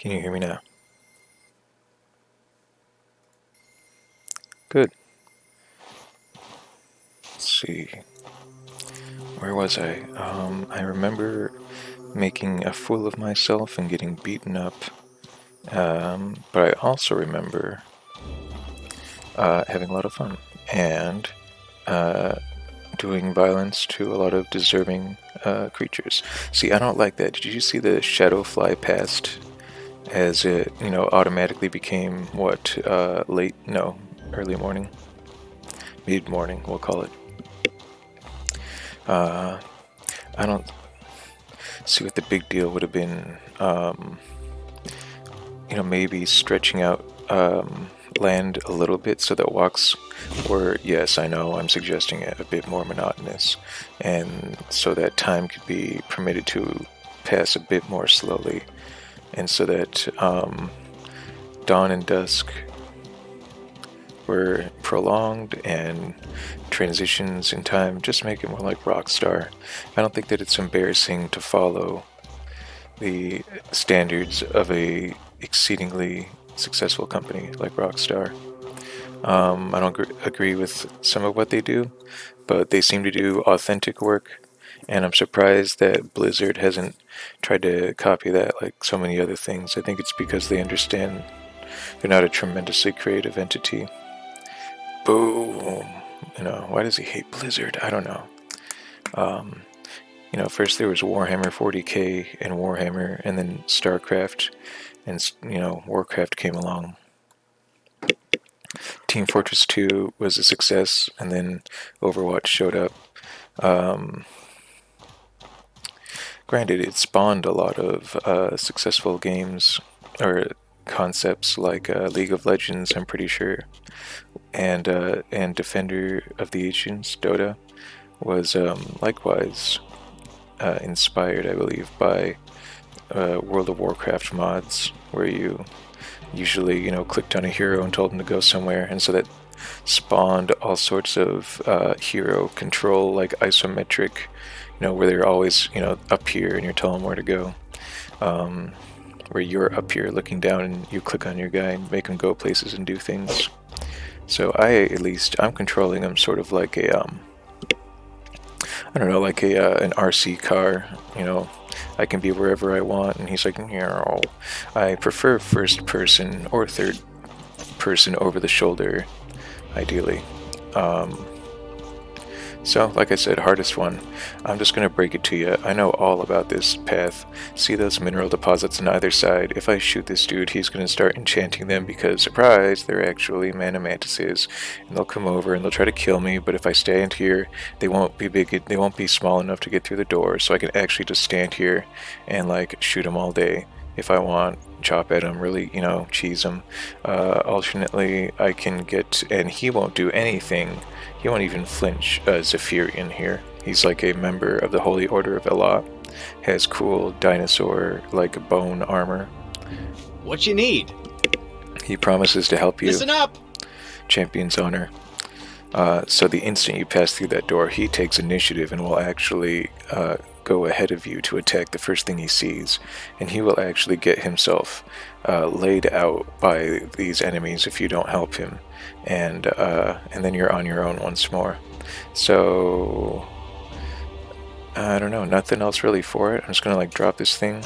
Can you hear me now? Good. Let's see. Where was I? I remember making a fool of myself and getting beaten up. But I also remember having a lot of fun and doing violence to a lot of deserving creatures. See, I don't like that. Did you see the shadow fly past as it, automatically became what? Late? No, early morning? Mid-morning, we'll call it. I don't see what the big deal would have been. Maybe stretching out land a little bit so that walks were, yes, I know I'm suggesting it, a bit more monotonous, and so that time could be permitted to pass a bit more slowly, and so that dawn and dusk were prolonged and transitions in time just make it more like Rockstar. I don't think that it's embarrassing to follow the standards of a exceedingly successful company like Rockstar. I don't agree with some of what they do, but they seem to do authentic work, and I'm surprised that Blizzard hasn't tried to copy that like so many other things. I think it's because they understand they're not a tremendously creative entity. Boom! Why does he hate Blizzard? I don't know. First there was Warhammer 40k and Warhammer, and then StarCraft, and Warcraft came along. Team Fortress 2 was a success, and then Overwatch showed up. Granted, it spawned a lot of successful games or concepts like League of Legends, I'm pretty sure, and Defender of the Ancients, Dota, was likewise inspired, I believe, by World of Warcraft mods, where you usually, clicked on a hero and told him to go somewhere, and so that spawned all sorts of hero control, like isometric, where they're always, up here and you're telling them where to go. Where you're up here looking down and you click on your guy and make him go places and do things. So I'm controlling him sort of like a, I don't know, like an RC car, I can be wherever I want, and he's like, no, I prefer first person or third person over the shoulder, ideally. So, like I said, hardest one. I'm just going to break it to you. I know all about this path. See those mineral deposits on either side? If I shoot this dude, he's going to start enchanting them because, surprise, they're actually mana mantises. And they'll come over and they'll try to kill me, but if I stand here, they won't be big. They won't be small enough to get through the door, so I can actually just stand here and, shoot them all day if I want. Chop at him, really, cheese him. Alternately, I can get, and he won't do anything. He won't even flinch. Zephyrian here. He's like a member of the Holy Order of Elah. Has cool dinosaur bone armor. What you need? He promises to help you. Listen up! Champion's honor. So the instant you pass through that door, he takes initiative and will actually go ahead of you to attack the first thing he sees, and he will actually get himself laid out by these enemies if you don't help him, and then you're on your own once more. So I don't know, nothing else really for it. I'm just gonna drop this thing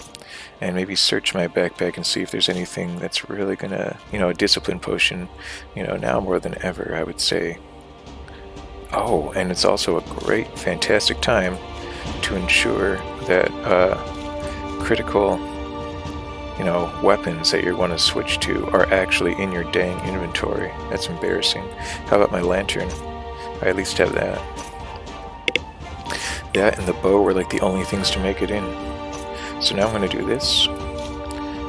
and maybe search my backpack and see if there's anything that's really gonna, a discipline potion, now more than ever, I would say. Oh, and it's also a great, fantastic time to ensure that critical, weapons that you're going to switch to are actually in your dang inventory. That's embarrassing. How about my lantern? I at least have that. That and the bow were the only things to make it in. So now I'm going to do this.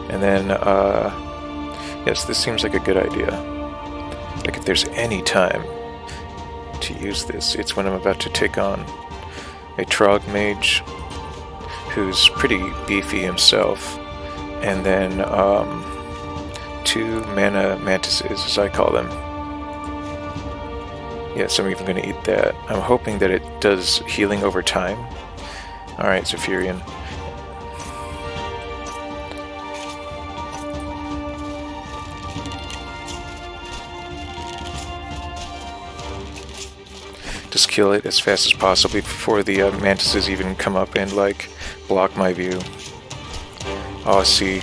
And then, yes, this seems like a good idea. If there's any time to use this, it's when I'm about to take on a Trog mage who's pretty beefy himself, and then 2 mana mantises, as I call them. Yes, I'm even going to eat that. I'm hoping that it does healing over time. Alright, Zephyrian. Just kill it as fast as possible before the mantises even come up and like block my view. Oh, see.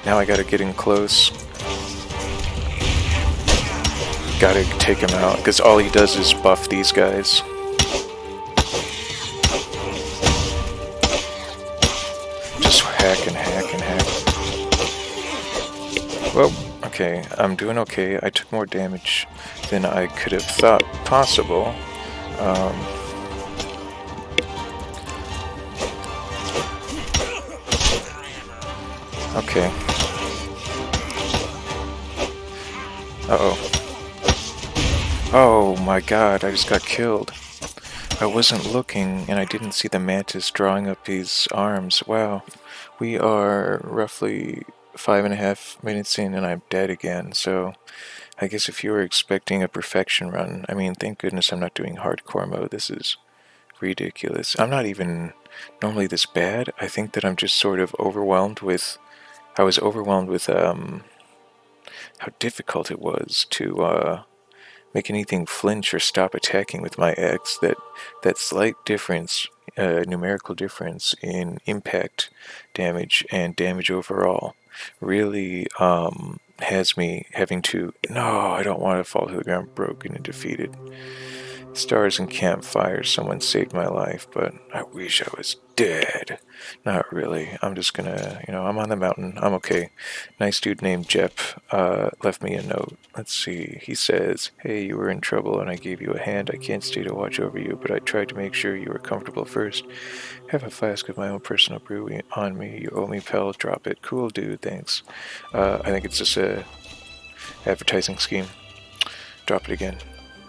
Now I gotta get in close. Gotta take him out, because all he does is buff these guys. Just hack and hack and hack. Well, okay, I'm doing okay. I took more damage than I could have thought possible. Okay. Uh-oh. Oh my god, I just got killed. I wasn't looking and I didn't see the mantis drawing up his arms. Wow. We are roughly 5.5 minutes in and I'm dead again, so I guess if you were expecting a perfection run, I mean, thank goodness I'm not doing hardcore mode. This is ridiculous. I'm not even normally this bad. I think that I'm just sort of overwhelmed with... I was overwhelmed with how difficult it was to make anything flinch or stop attacking with my X. That slight difference, numerical difference in impact damage and damage overall, really has me having to... No, I don't want to fall to the ground broken and defeated. Stars and campfires, someone saved my life, but I wish I was dead. Not really. I'm just gonna, I'm on the mountain. I'm okay. Nice dude named Jep left me a note. Let's see. He says, "Hey, you were in trouble and I gave you a hand. I can't stay to watch over you, but I tried to make sure you were comfortable first. Have a flask of my own personal brew on me. You owe me, pal. Drop it. Cool, dude. Thanks." I think it's just a advertising scheme. Drop it again.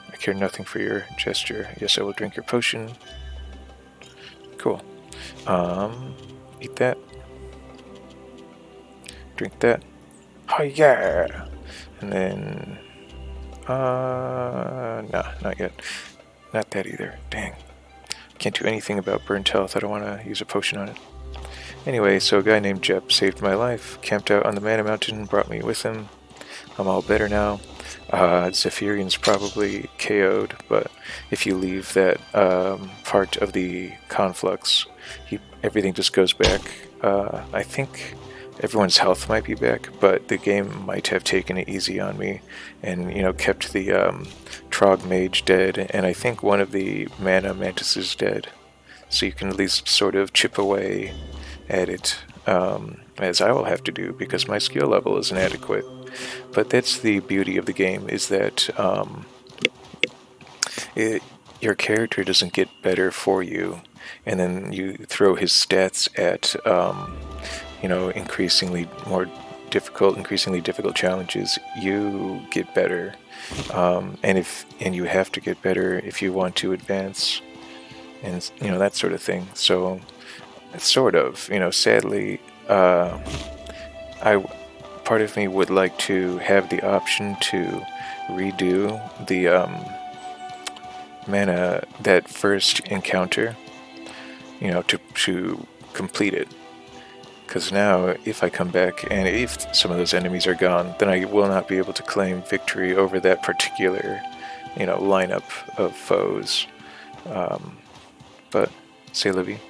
I care nothing for your gesture. Yes, I will drink your potion. Cool. Eat that. Drink that. Oh yeah! And then... nah, not yet. Not that either. Dang. Can't do anything about burnt health. I don't want to use a potion on it. Anyway, so a guy named Jep saved my life. Camped out on the Mana Mountain, brought me with him. I'm all better now. Zephyrion's probably KO'd, but if you leave that part of the conflux, everything just goes back. I think everyone's health might be back, but the game might have taken it easy on me and, kept the Trog mage dead, and I think one of the mana mantises dead. So you can at least sort of chip away at it, as I will have to do because my skill level is inadequate. But that's the beauty of the game, is that your character doesn't get better for you, and then you throw his stats at increasingly difficult challenges. You get better, and you have to get better if you want to advance, and that sort of thing. So it's sort of, sadly, part of me would like to have the option to redo the mana, that first encounter, to complete it. Because now, if I come back and if some of those enemies are gone, then I will not be able to claim victory over that particular, lineup of foes. But, c'est la vie.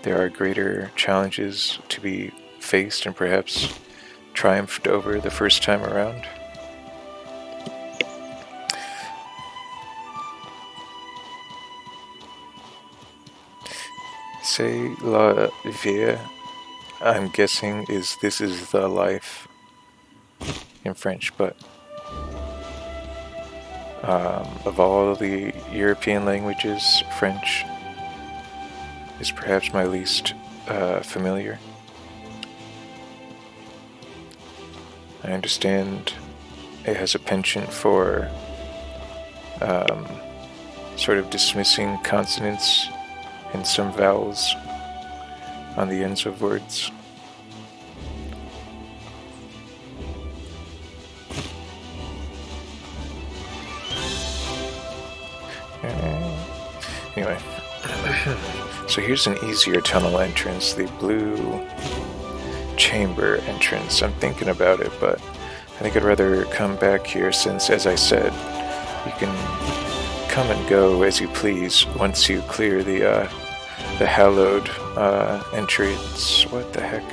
There are greater challenges to be faced and perhaps triumphed over the first time around. C'est la vie, I'm guessing this is the life in French, but of all the European languages, French is perhaps my least familiar. I understand it has a penchant for sort of dismissing consonants and some vowels on the ends of words. Anyway, so here's an easier tunnel entrance, the blue chamber entrance. I'm thinking about it, but I think I'd rather come back here since, as I said, you can come and go as you please once you clear the hallowed entrance. What the heck?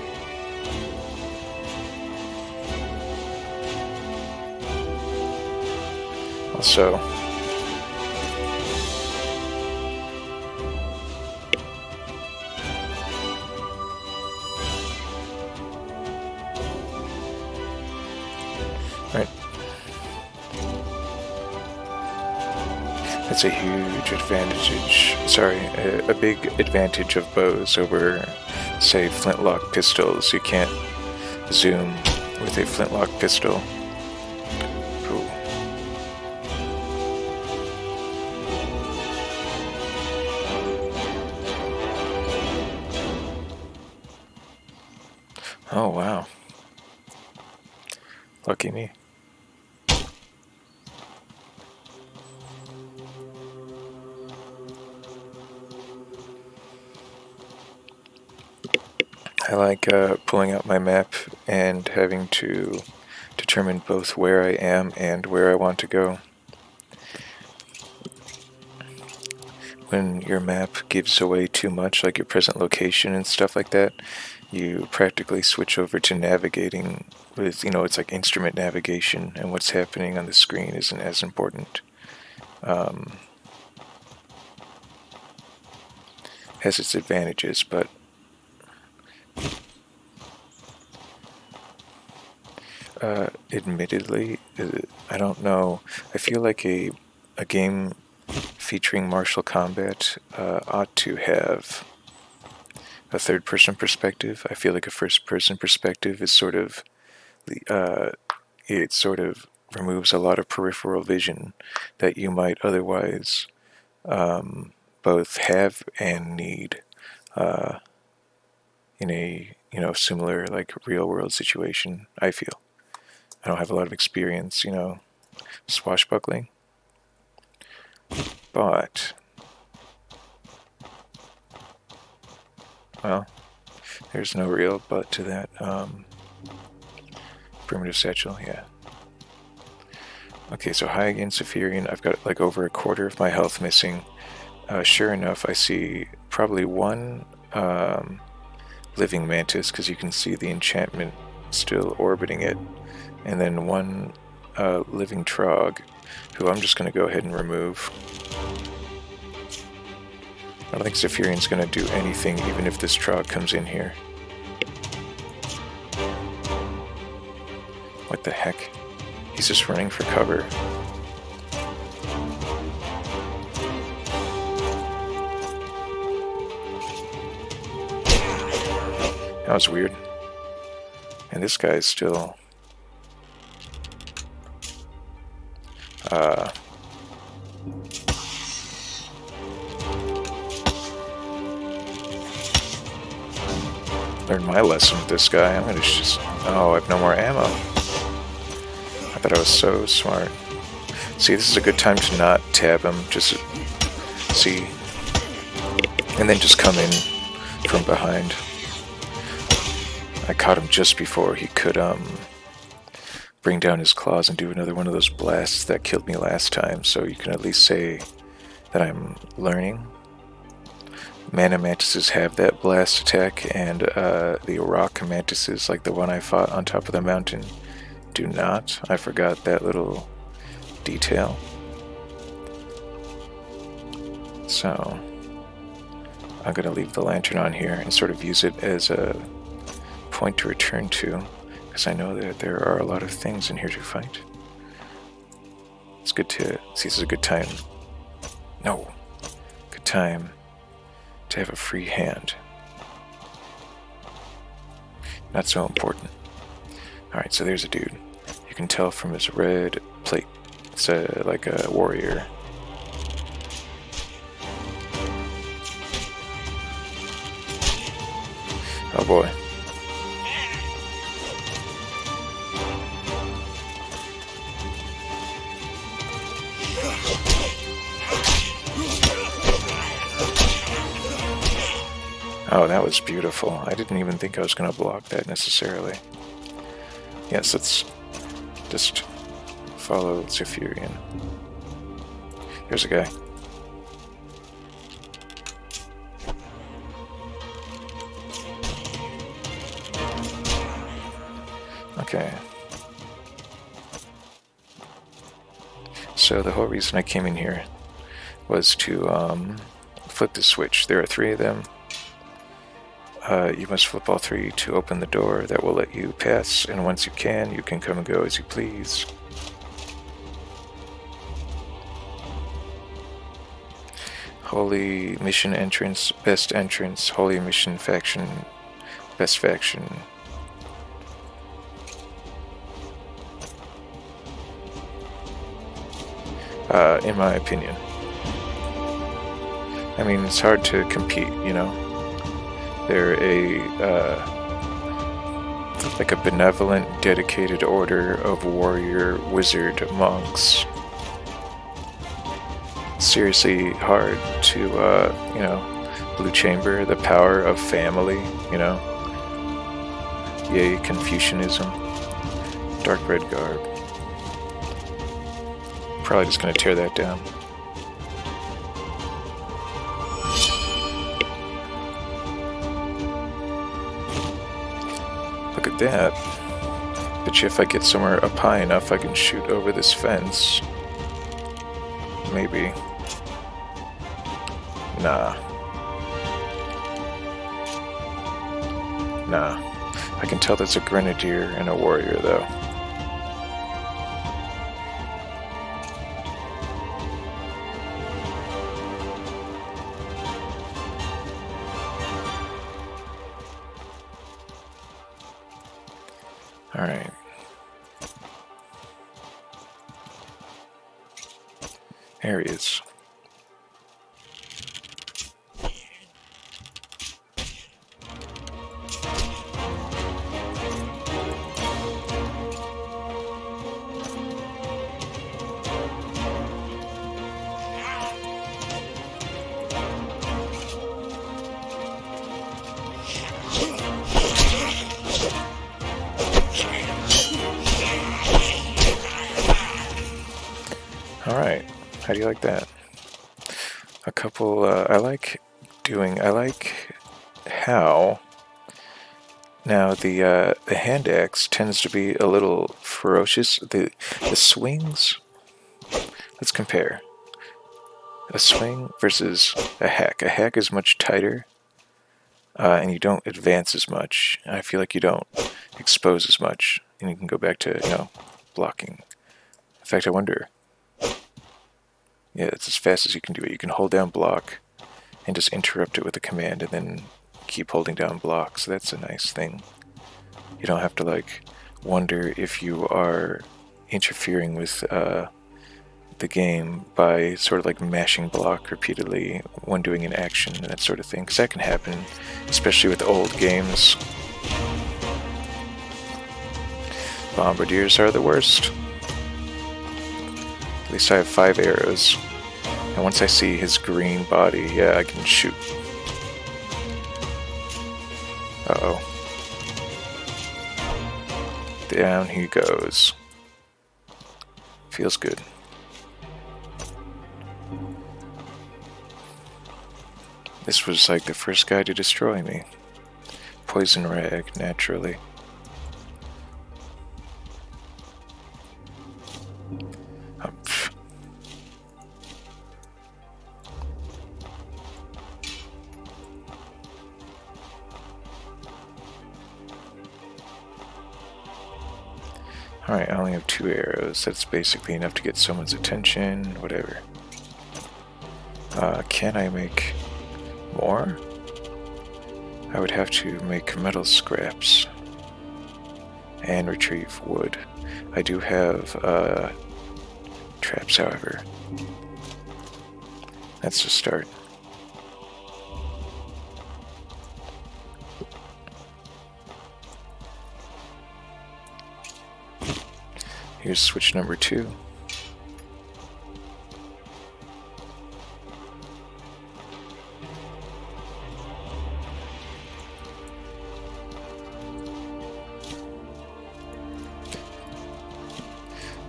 Also, right. That's a huge advantage. Sorry, a big advantage of bows over, say, flintlock pistols. You can't zoom with a flintlock pistol. Cool. Oh, wow. Lucky me. I like pulling out my map and having to determine both where I am and where I want to go. When your map gives away too much, like your present location and stuff like that, you practically switch over to navigating with, it's like instrument navigation, and what's happening on the screen isn't as important. Has its advantages, but admittedly, I don't know. I feel like a game featuring martial combat ought to have a third-person perspective. I feel like a first-person perspective is sort of it sort of removes a lot of peripheral vision that you might otherwise both have and need in a similar like real-world situation. I feel I don't have a lot of experience, swashbuckling, but well, there's no real but to that. Primitive satchel, yeah. Okay, so high against Zephyrian. I've got like over a quarter of my health missing. Sure enough, I see probably one living mantis, because you can see the enchantment still orbiting it, and then one living trog, who I'm just going to go ahead and remove. I don't think Zephyrian's going to do anything, even if this trog comes in here. What the heck? He's just running for cover. That was weird. And this guy's still... learned my lesson with this guy. I'm gonna just... Oh, I have no more ammo. I thought I was so smart. See, this is a good time to not tab him. Just see. And then just come in from behind. I caught him just before he could bring down his claws and do another one of those blasts that killed me last time, so you can at least say that I'm learning. Mana mantises have that blast attack, and the rock mantises, like the one I fought on top of the mountain, do not. I forgot that little detail. So I'm going to leave the lantern on here and sort of use it as a point to return to, because I know that there are a lot of things in here to fight. It's good to see. This is a good time. No, good time to have a free hand. Not so important. Alright, so there's a dude. You can tell from his red plate. It's like a warrior. Oh boy. Oh, that was beautiful. I didn't even think I was going to block that necessarily. Yes, let's just follow Zephyrian. There's a guy. Okay. So the whole reason I came in here was to flip the switch. There are 3 of them. You must flip all 3 to open the door that will let you pass, and once you can come and go as you please. Holy mission entrance, best entrance. Holy mission faction, best faction. In my opinion. I mean, it's hard to compete, you know. They're like a benevolent, dedicated order of warrior wizard monks. Seriously hard to, you know, Blue Chamber, the power of family, you know. Yay, Confucianism. Dark red garb. Probably just gonna tear that down. Look at that. Bet you if I get somewhere up high enough I can shoot over this fence. Maybe. Nah. Nah. I can tell that's a grenadier and a warrior though. Alright. There he is. Alright, how do you like that? A couple, I like how, now the hand axe tends to be a little ferocious. The swings, let's compare. A swing versus a hack. A hack is much tighter, and you don't advance as much. I feel like you don't expose as much, and you can go back to, you know, blocking. In fact, I wonder. Yeah, it's as fast as you can do it. You can hold down block and just interrupt it with a command and then keep holding down block. So that's a nice thing. You don't have to like wonder if you are interfering with the game by sort of like mashing block repeatedly when doing an action and that sort of thing. Because that can happen, especially with old games. Bombardiers are the worst. At least I have 5 arrows. And once I see his green body, yeah, I can shoot. Uh-oh. Down he goes. Feels good. This was like the first guy to destroy me. Poison rag, naturally. Alright, I only have 2 arrows. That's basically enough to get someone's attention, whatever. Can I make more? I would have to make metal scraps and retrieve wood. I do have traps, however. That's the start. Here's switch number 2.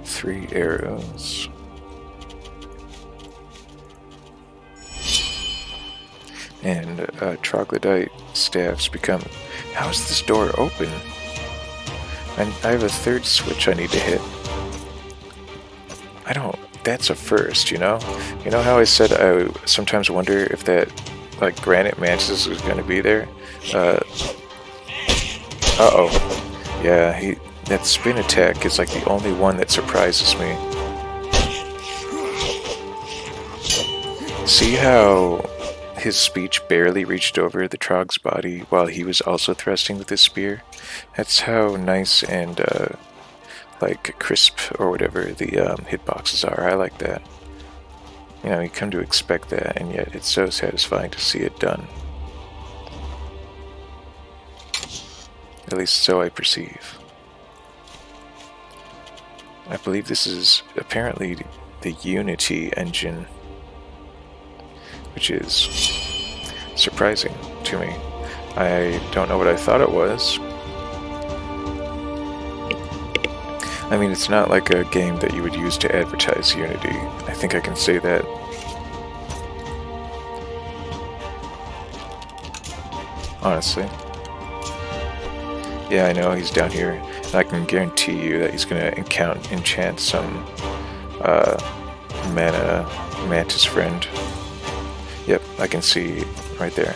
Three arrows. and troglodyte staffs become... How is this door open? I have a third switch I need to hit. I don't... That's a first, you know? You know how I said I sometimes wonder if that, like, granite mantis is going to be there? Uh-oh. Yeah, that spin attack is like the only one that surprises me. See how his speech barely reached over the Trog's body while he was also thrusting with his spear? That's how nice and, like, crisp or whatever the hitboxes are. I like that. You know, you come to expect that, and yet it's so satisfying to see it done. At least so I perceive. I believe this is apparently the Unity engine, which is surprising to me. I don't know what I thought it was. I mean, it's not like a game that you would use to advertise Unity. I think I can say that. Honestly. Yeah, I know he's down here, and I can guarantee you that he's gonna enchant some mana mantis friend. Yep, I can see right there.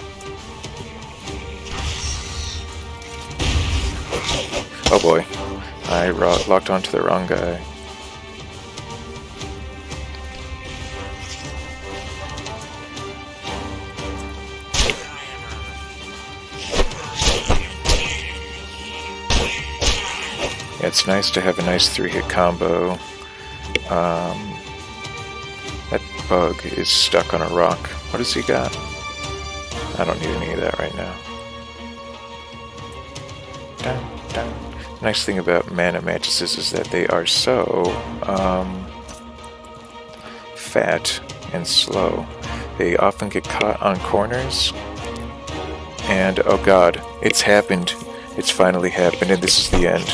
Oh boy, I locked onto the wrong guy. Yeah, it's nice to have a nice 3-hit combo. That bug is stuck on a rock. What has he got? I don't need any of that right now. Dun, dun. Nice thing about mana mantises is that they are so fat and slow. They often get caught on corners. And oh god, it's happened. It's finally happened, and this is the end.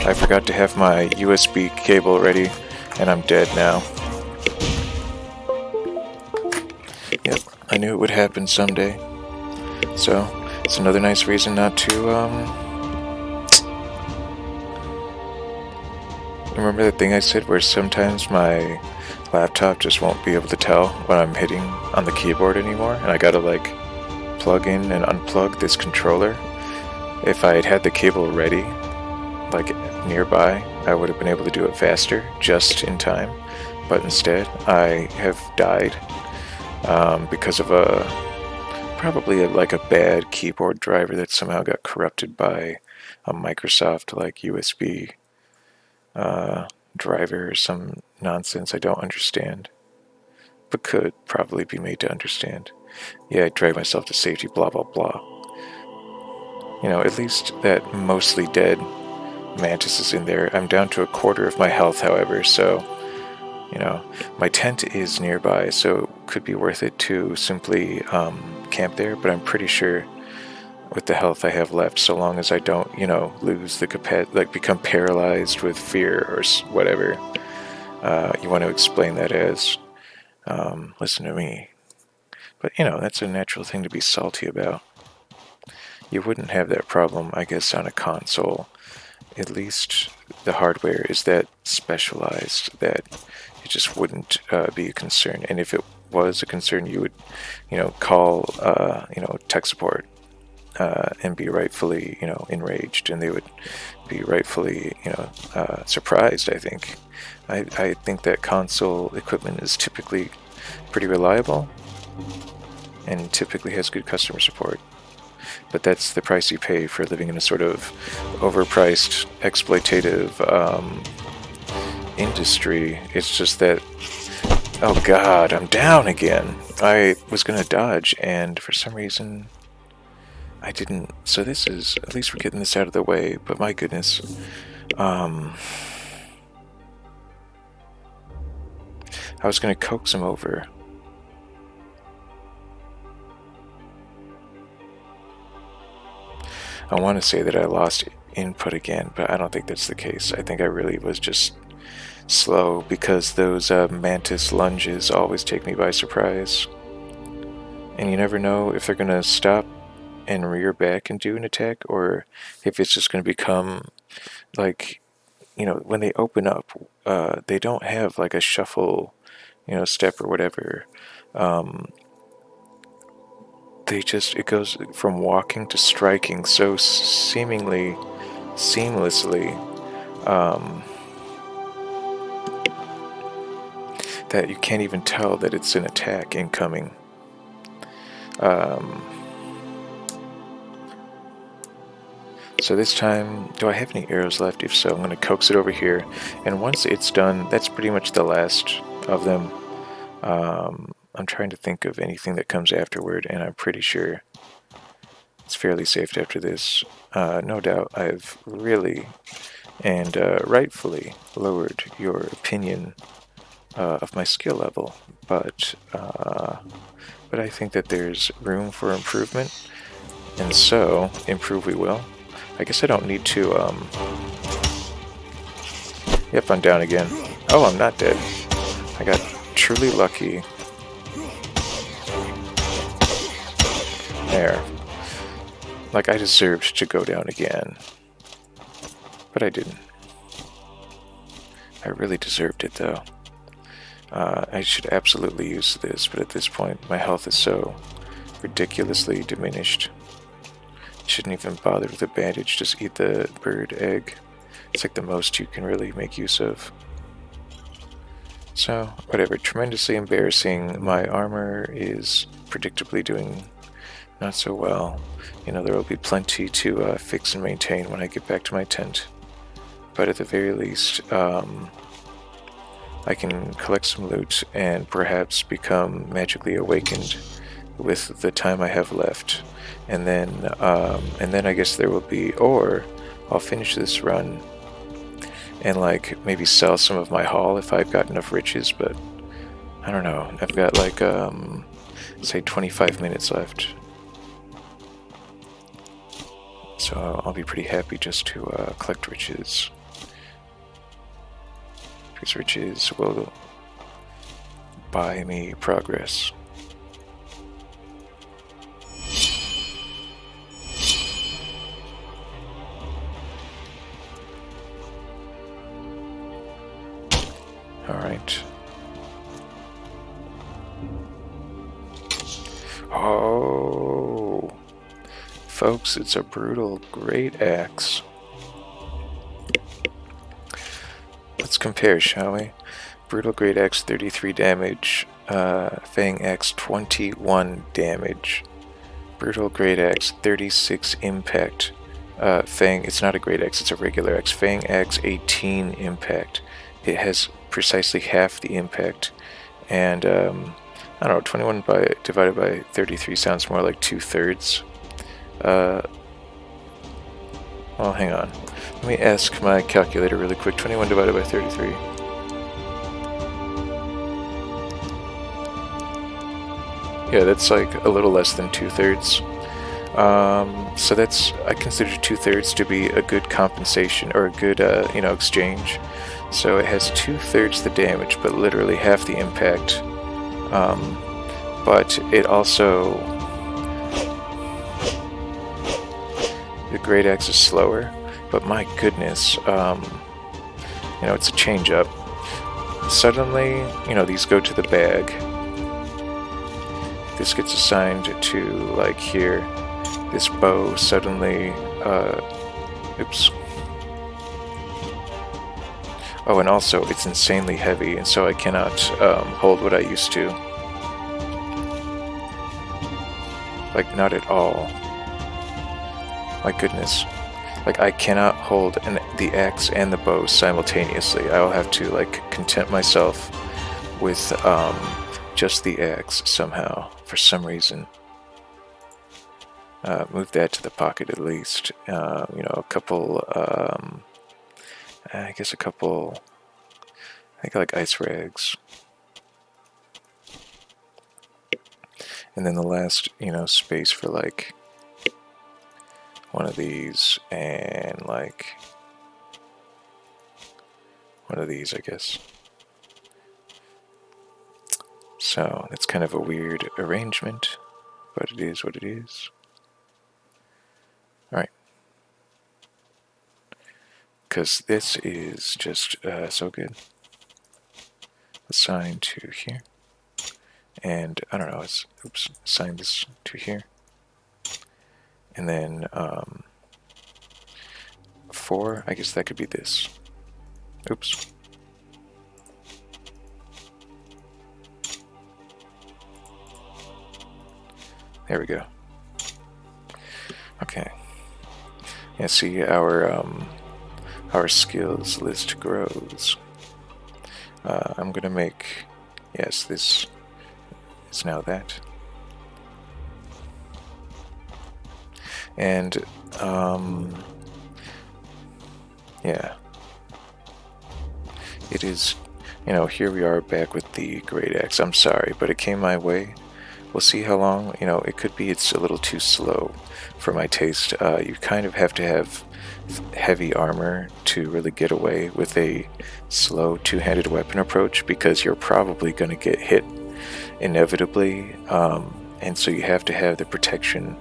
I forgot to have my USB cable ready, and I'm dead now. Yep, I knew it would happen someday. So, it's another nice reason not to, remember that thing I said where sometimes my laptop just won't be able to tell when I'm hitting on the keyboard anymore, and I gotta, like, plug in and unplug this controller? If I had had the cable ready, like, nearby, I would have been able to do it faster, just in time. But instead, I have died because of probably like a bad keyboard driver that somehow got corrupted by a Microsoft like USB driver or some nonsense I don't understand, but could probably be made to understand. Yeah, I dragged myself to safety, blah blah blah. You know, at least that mostly dead mantis is in there. I'm down to a quarter of my health, however, so, you know, my tent is nearby, so it could be worth it to simply camp there, but I'm pretty sure with the health I have left, so long as I don't, you know, lose the capacity, like become paralyzed with fear or whatever you want to explain that as, listen to me. But, you know, that's a natural thing to be salty about. You wouldn't have that problem, I guess, on a console. At least the hardware is that specialized that it just wouldn't be a concern. And if it was a concern, you would, you know, call, you know, tech support and be rightfully, you know, enraged, and they would be rightfully, you know, surprised. I think. I think that console equipment is typically pretty reliable and typically has good customer support. But that's the price you pay for living in a sort of overpriced, exploitative industry. It's just that, oh god, I'm down again. I was going to dodge, and for some reason, I didn't. So this is, at least we're getting this out of the way, but my goodness. I was going to coax him over. I want to say that I lost input again, but I don't think that's the case. I think I really was just slow because those mantis lunges always take me by surprise. and you never know if they're going to stop and rear back and do an attack, or if it's just going to become like, when they open up, they don't have like a shuffle, step or whatever. It goes from walking to striking so seemingly seamlessly, that you can't even tell that it's an attack incoming. So this time, do I have any arrows left? If so, I'm going to coax it over here. And once it's done, that's pretty much the last of them. I'm trying to think of anything that comes afterward, and I'm pretty sure it's fairly safe after this. No doubt I've really and rightfully lowered your opinion of my skill level, but I think that there's room for improvement, and so improve we will. I guess I don't need to, Yep, I'm down again. Oh, I'm not dead. I got truly lucky. There. Like, I deserved to go down again. But I didn't. I really deserved it, though. I should absolutely use this, but at this point, my health is so ridiculously diminished. Shouldn't even bother with a bandage, just eat the bird egg. It's like the most you can really make use of. So, whatever, tremendously embarrassing. My armor is predictably doing not so well. There will be plenty to fix and maintain when I get back to my tent. But at the very least, I can collect some loot and perhaps become magically awakened with the time I have left. And then I guess there will be, or I'll finish this run and like maybe sell some of my haul if I've got enough riches, but I don't know. I've got like say 25 minutes left, so I'll be pretty happy just to collect riches, because riches will buy me progress. Alright. Oh, folks, it's a brutal great axe. Let's compare, shall we? Brutal great axe 33 damage, Fang axe 21 damage. Brutal great axe 36 impact. Fang, it's not a great axe, it's a regular axe. Fang axe 18 impact. It has precisely half the impact, and I don't know, 21 divided by 33 sounds more like 2/3. Well, hang on. Let me ask my calculator really quick. 21 divided by 33. Yeah, that's like a little less than 2/3. So I consider 2/3 to be a good compensation, or a good, exchange. So it has 2/3 the damage, but literally half the impact. But it also, the great axe is slower, but my goodness, it's a change up. Suddenly, these go to the bag. This gets assigned to, like, here. This bow suddenly, oops. Oh, and also it's insanely heavy, and so I cannot hold what I used to. Like, not at all. My goodness. Like, I cannot hold the axe and the bow simultaneously. I will have to, like, content myself with just the axe somehow, for some reason. Move that to the pocket at least. A couple, I guess a couple, I think like ice rags. And then the last, space for like one of these and like one of these, I guess. So it's kind of a weird arrangement. but it is what it is. Alright. Because this is just so good. Assign to here. And I don't know, oops, assign this to here. And then 4, I guess that could be this. Oops. There we go. Okay. Yeah, see, our skills list grows. I'm gonna make, yes, this is now that. And yeah, it is, here we are back with the great axe. I'm sorry, but it came my way. We'll see how long, it could be it's a little too slow for my taste. You kind of have to have heavy armor to really get away with a slow two-handed weapon approach, because you're probably going to get hit inevitably, and so you have to have the protection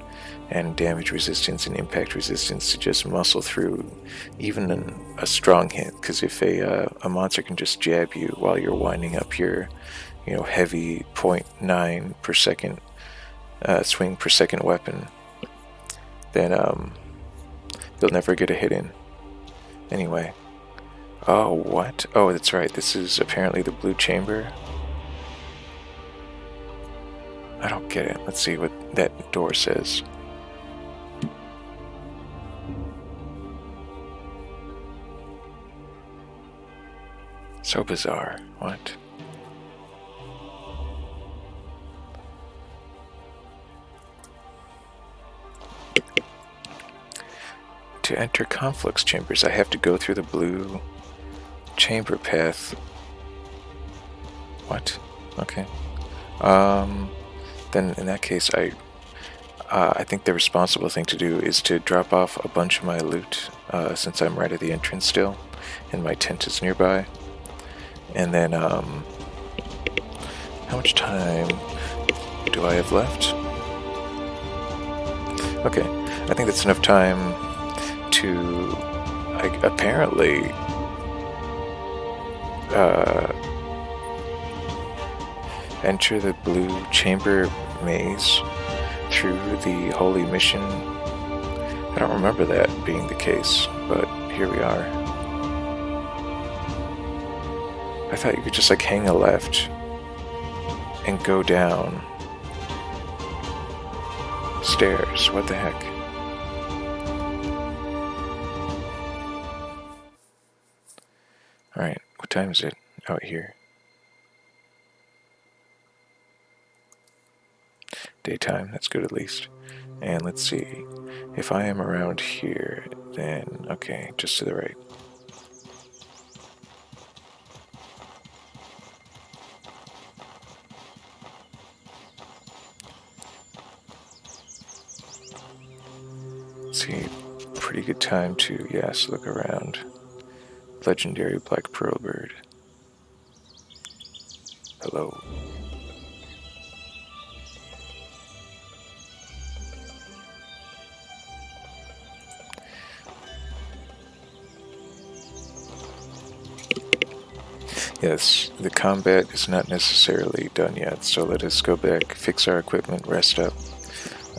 and damage resistance and impact resistance to just muscle through even a strong hit, because if a monster can just jab you while you're winding up your heavy 0.9 per second swing per second weapon, then you'll never get a hit in. Anyway. Oh, what? Oh, that's right. This is apparently the blue chamber. I don't get it. Let's see what that door says. So bizarre. What? To enter Conflux chambers, I have to go through the blue chamber path. What? Okay. Then in that case, I think the responsible thing to do is to drop off a bunch of my loot, since I'm right at the entrance still, and my tent is nearby. And then, how much time do I have left? Okay, I think that's enough time to, apparently, enter the blue chamber maze through the holy mission. I don't remember that being the case, but here we are. I thought you could just hang a left and go down stairs. What the heck? Alright, what time is it out here? Daytime, that's good at least. And let's see, if I am around here, then, okay, just to the right. Let's see, pretty good time to, yes, look around. Legendary black pearl bird. Hello. Yes, the combat is not necessarily done yet, so let us go back, fix our equipment, rest up,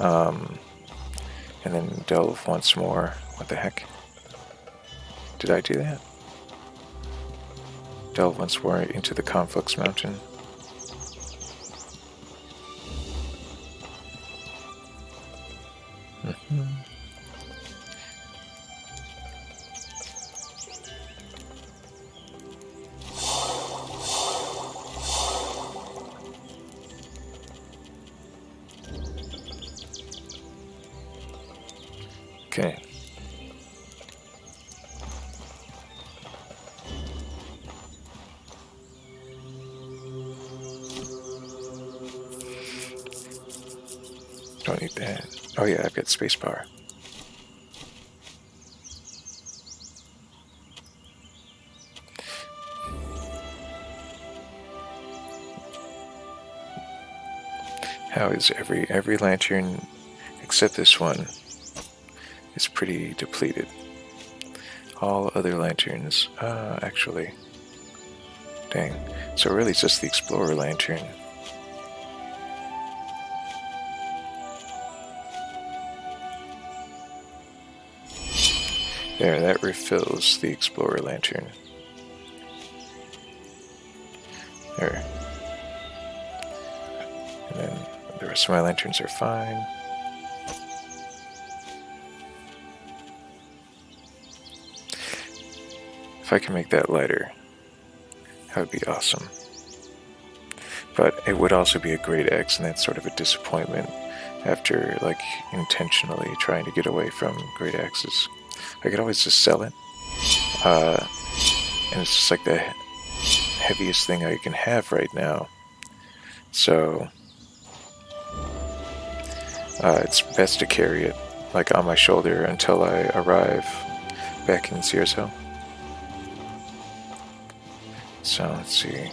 and then delve once more. What the heck? Did I do that? Delve once more into the Conflux Mountain. Okay. Don't need that. Oh yeah, I've got spacebar. How is every lantern except this one is pretty depleted. All other lanterns, actually, dang. So really it's just the Explorer lantern. There, that refills the Explorer lantern. There. And then the rest of my lanterns are fine. If I can make that lighter, that would be awesome. But it would also be a great X, and that's sort of a disappointment after, like, intentionally trying to get away from great axes. I could always just sell it. And it's just like the heaviest thing I can have right now. So it's best to carry it, like, on my shoulder until I arrive back in CSO. So let's see.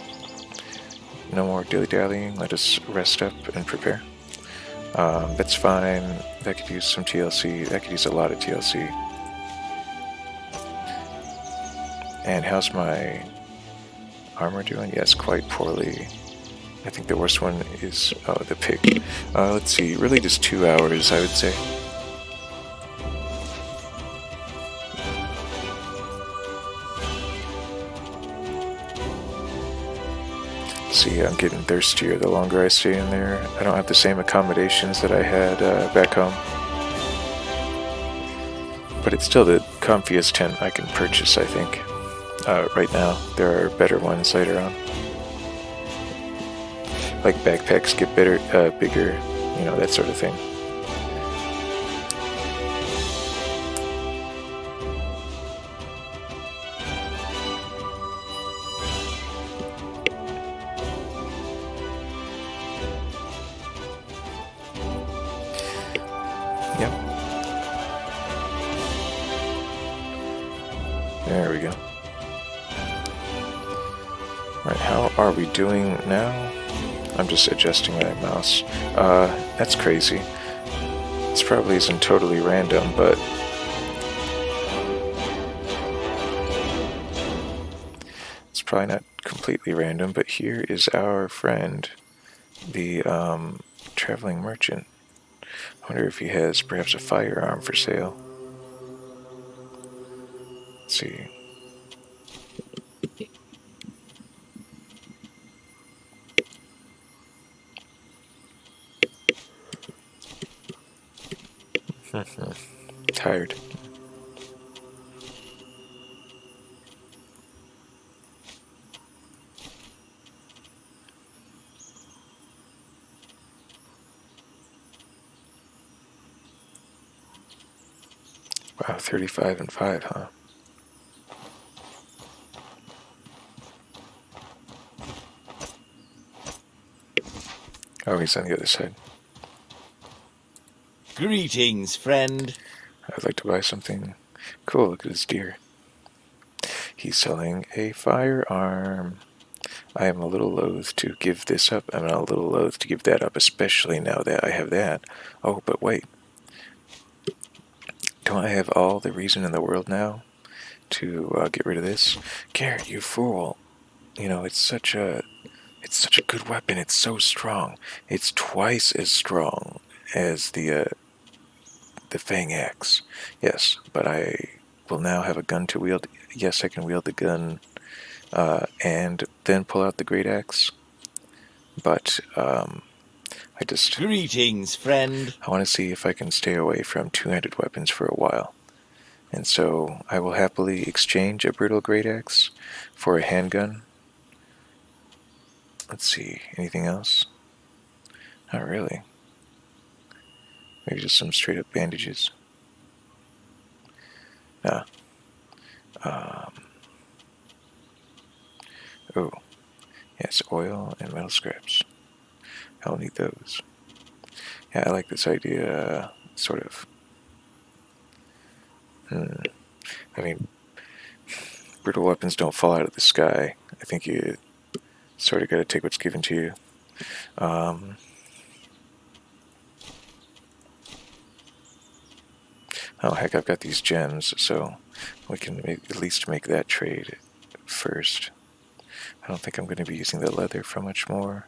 No more dilly-dallying. Let us rest up and prepare. That's fine. That could use some TLC. That could use a lot of TLC. And how's my armor doing? Yes, quite poorly. I think the worst one is the pig. Let's see. Really just 2 hours, I would say. See, I'm getting thirstier the longer I stay in there. I don't have the same accommodations that I had back home. But it's still the comfiest tent I can purchase, I think. Right now, there are better ones later on. Like backpacks get better, bigger, you know, that sort of thing. Yep. There we go. Alright, how are we doing now? I'm just adjusting my mouse. That's crazy. This probably isn't totally random, but it's probably not completely random, but here is our friend, the traveling merchant. I wonder if he has perhaps a firearm for sale. Let's see. Tired. Wow, 35 and 5, huh? Oh, he's on the other side. Greetings, friend. I'd like to buy something. Cool, look at this deer. He's selling a firearm. I am a little loath to give this up. I'm a little loath to give that up, especially now that I have that. Oh, but wait. Don't I have all the reason in the world now to get rid of this? Garrett, you fool. You know, it's such a good weapon. It's so strong. It's twice as strong as the Fang Axe. Yes, but I will now have a gun to wield. Yes, I can wield the gun and then pull out the great axe. But I just... Greetings, friend. I want to see if I can stay away from two-handed weapons for a while. And so I will happily exchange a brutal great axe for a handgun. Let's see, anything else? Not really. Maybe just some straight up bandages. Nah. Oh, yes, oil and metal scraps. I'll need those. Yeah, I like this idea, sort of. I mean, brutal weapons don't fall out of the sky. I think you sort of got to take what's given to you. Oh heck, I've got these gems, so we can at least make that trade first. I don't think I'm going to be using the leather for much more.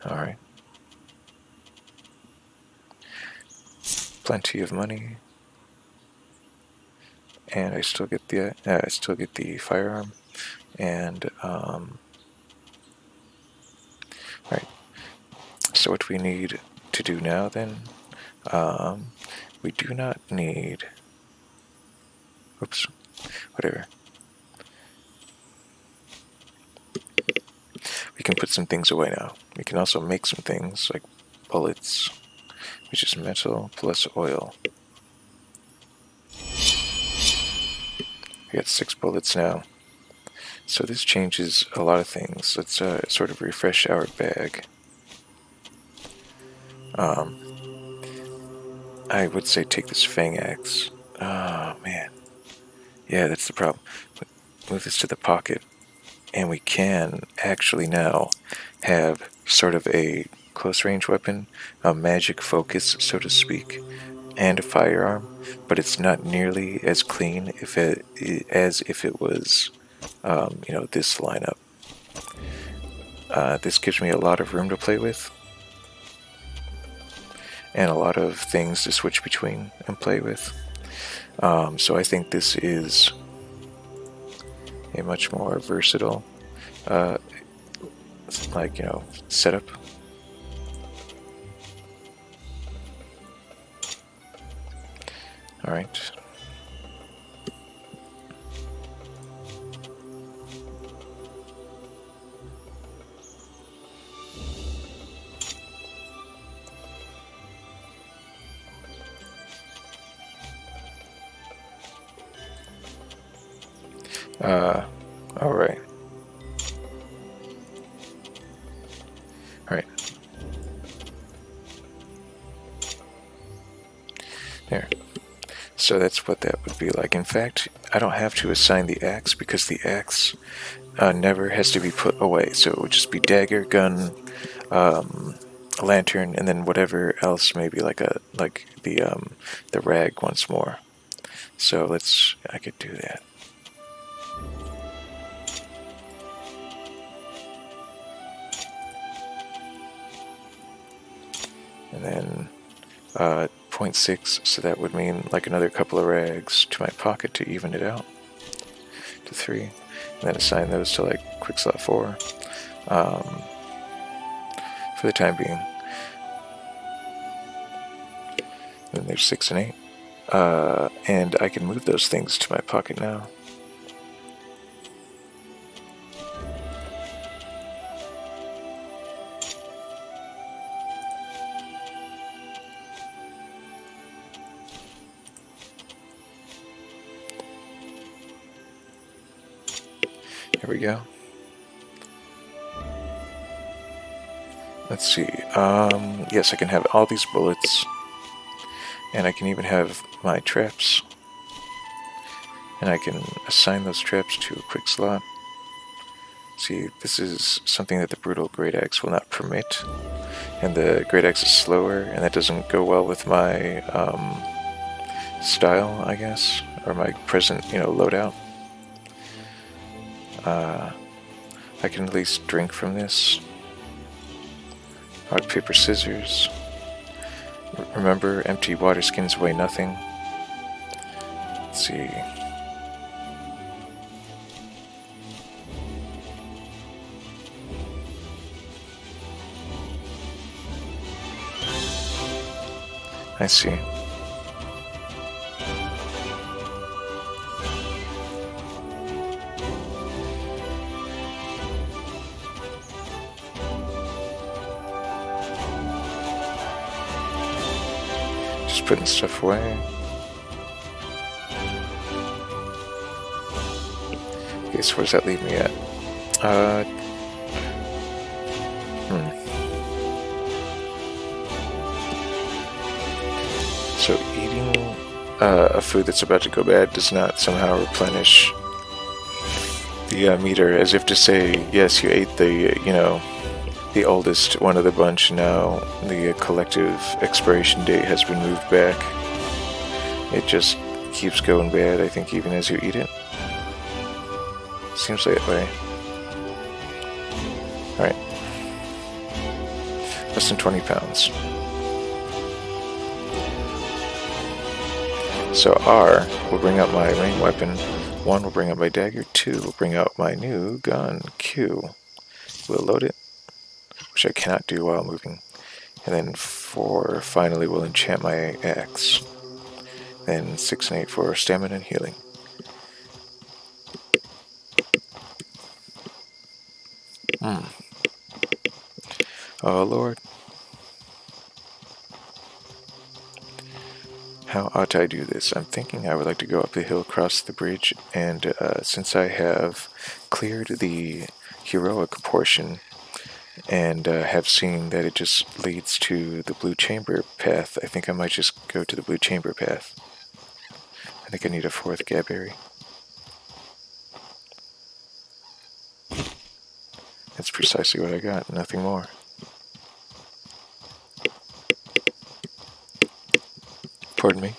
Alright. Plenty of money. And I still get the firearm. And right. So what we need to do now then, we do not need, oops, whatever. We can put some things away now. We can also make some things like bullets, which is metal plus oil. We got 6 bullets now. So this changes a lot of things. Let's sort of refresh our bag. I would say take this fang axe. Oh man. Yeah, that's the problem. Move this to the pocket. And we can actually now have sort of a close range weapon, a magic focus, so to speak, and a firearm, but it's not nearly as clean as if it was, this lineup. This gives me a lot of room to play with, and a lot of things to switch between and play with. So I think this is a much more versatile, setup. All right. All right. All right. There. So that's what that would be like. In fact, I don't have to assign the axe because the axe never has to be put away. So it would just be dagger, gun, lantern, and then whatever else, maybe like the rag once more. So I could do that. And then 0.6, so that would mean like another couple of rags to my pocket to even it out to 3, and then assign those to like quick slot 4 for the time being. Then there's 6 and 8, and I can move those things to my pocket now. Here we go. Let's see. Yes, I can have all these bullets. And I can even have my traps. And I can assign those traps to a quick slot. See, this is something that the Brutal Great Axe will not permit. And the Great Axe is slower, and that doesn't go well with my style, I guess. Or my present, loadout. I can at least drink from this. Rock, paper, scissors. Remember, empty water skins weigh nothing. Let's see. I see. Just putting stuff away. guess where does that leave me at? So eating a food that's about to go bad does not somehow replenish the meter, as if to say, yes, you ate the oldest one of the bunch. Now the collective expiration date has been moved back. It just keeps going bad, I think, even as you eat it. Seems that way. Alright. Less than 20 pounds. So R will bring out my main weapon, 1 will bring out my dagger, 2 will bring out my new gun, Q. We'll load it, which I cannot do while moving. And then 4 finally will enchant my axe. Then 6 and 8 for stamina and healing. Oh Lord. How ought I do this? I'm thinking I would like to go up the hill, cross the bridge, and since I have cleared the heroic portion and have seen that it just leads to the blue chamber path, I think I might just go to the blue chamber path. I think I need a 4th gabberry. That's precisely what I got, nothing more. Pardon me.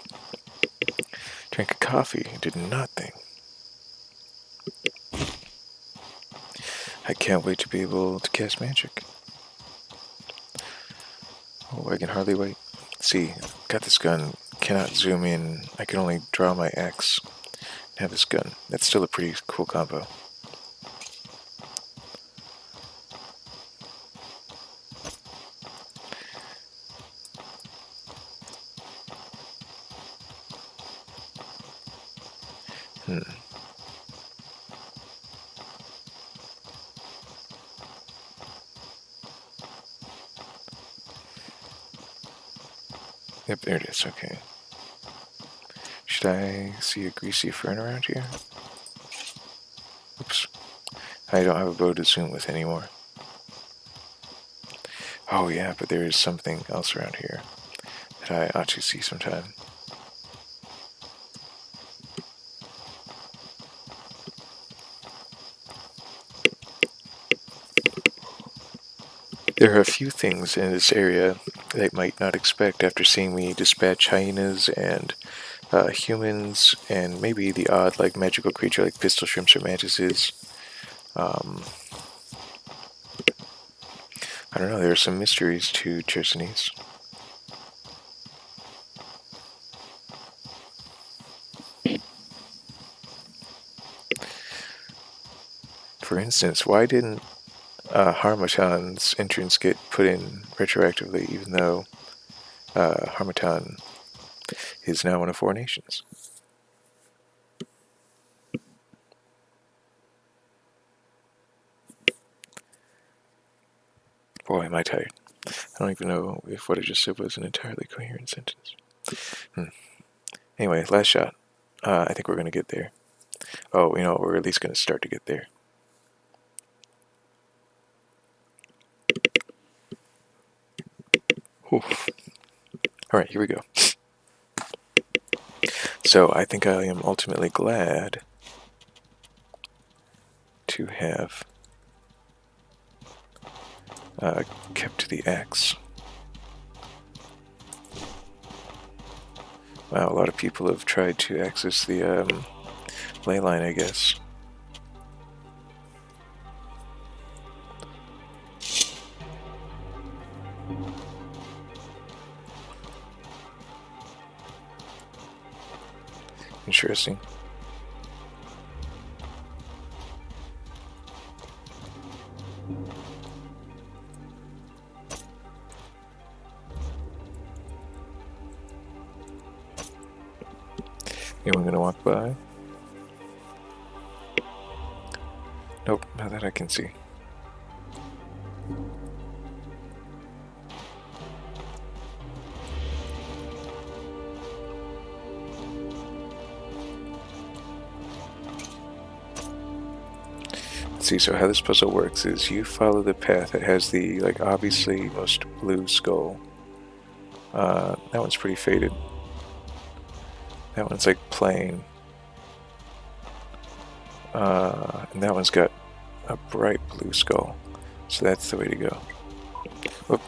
Drank a coffee, did nothing. I can't wait to be able to cast magic. Oh, I can hardly wait. See, got this gun, cannot zoom in. I can only draw my axe and have this gun. That's still a pretty cool combo. Yep, there it is, okay. Should I see a greasy fern around here? Oops. I don't have a bow to zoom with anymore. Oh yeah, but there is something else around here that I ought to see sometime. There are a few things in this area that I might not expect after seeing me dispatch hyenas and humans and maybe the odd magical creature like pistol shrimps or mantises. I don't know, there are some mysteries to Chersonese. For instance, why didn't Harmattan's entrance get put in retroactively, even though Harmattan is now one of 4 nations? Boy, am I tired. I don't even know if what I just said was an entirely coherent sentence. Anyway, last shot. I think we're going to get there. Oh, we're at least going to start to get there. Oof. Alright, here we go. So, I think I am ultimately glad to have kept the axe. Wow, a lot of people have tried to access the ley line, I guess. Interesting. Anyone gonna walk by? Nope, not that I can see. See, so how this puzzle works is you follow the path that has the, like, obviously most blue skull. That one's pretty faded. That one's like plain. And that one's got a bright blue skull. So that's the way to go. Whoop.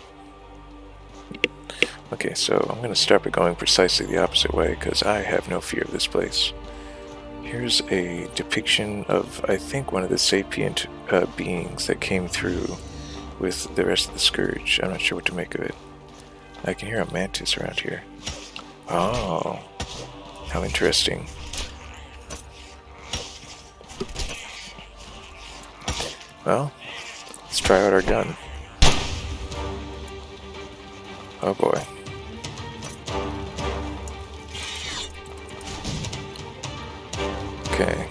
Okay, so I'm going to start by going precisely the opposite way because I have no fear of this place. Here's a depiction of, I think, one of the sapient beings that came through with the rest of the Scourge. I'm not sure what to make of it. I can hear a mantis around here. Oh, how interesting. Well, let's try out our gun. Oh boy. Okay.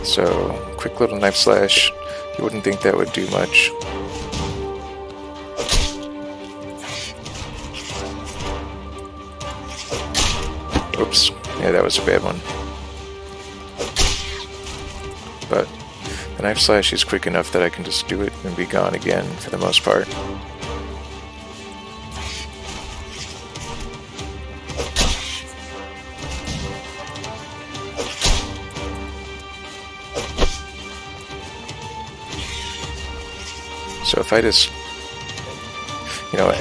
So, quick little knife slash. You wouldn't think that would do much. Oops. Yeah, that was a bad one. But the knife slash is quick enough that I can just do it and be gone again for the most part. So if I just,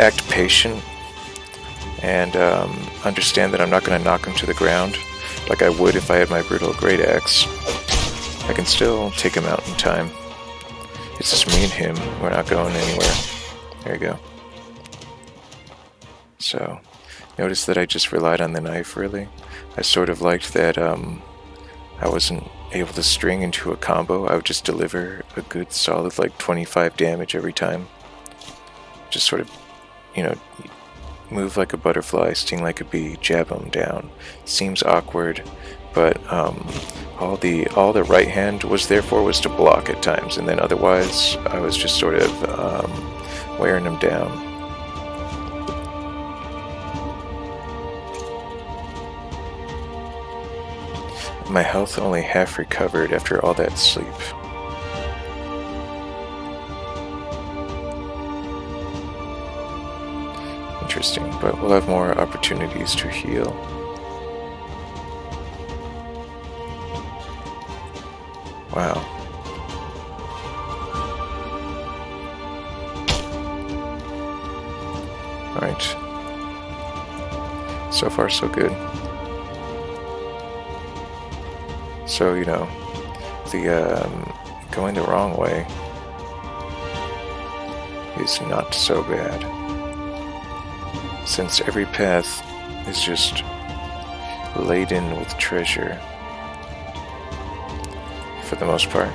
act patient and understand that I'm not going to knock him to the ground like I would if I had my brutal great axe, I can still take him out in time. It's just me and him. We're not going anywhere. There you go. So, notice that I just relied on the knife, really. I sort of liked that I wasn't able to string into a combo. I would just deliver a good solid like 25 damage every time. Just sort of, move like a butterfly, sting like a bee, jab them down. Seems awkward, but all the right hand was there for was to block at times, and then otherwise I was just sort of wearing them down. My health only half recovered after all that sleep. Interesting, but we'll have more opportunities to heal. Wow. Alright. So far, so good. So, going the wrong way is not so bad, since every path is just laden with treasure, for the most part.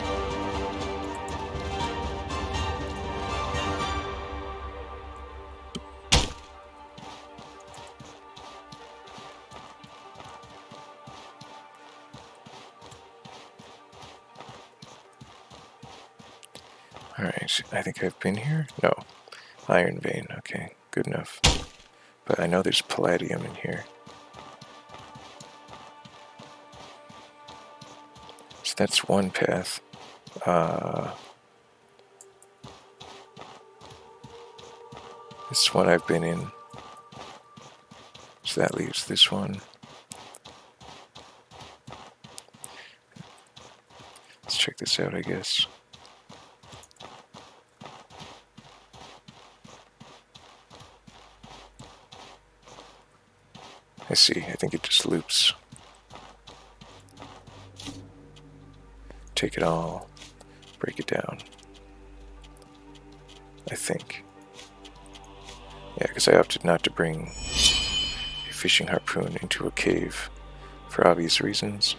Alright, I think I've been here? No. Iron vein, okay, good enough. But I know there's palladium in here. So that's one path. This one I've been in. So that leaves this one. Let's check this out, I guess. I see, I think it just loops. Take it all, break it down. I think. Yeah, because I opted not to bring a fishing harpoon into a cave for obvious reasons.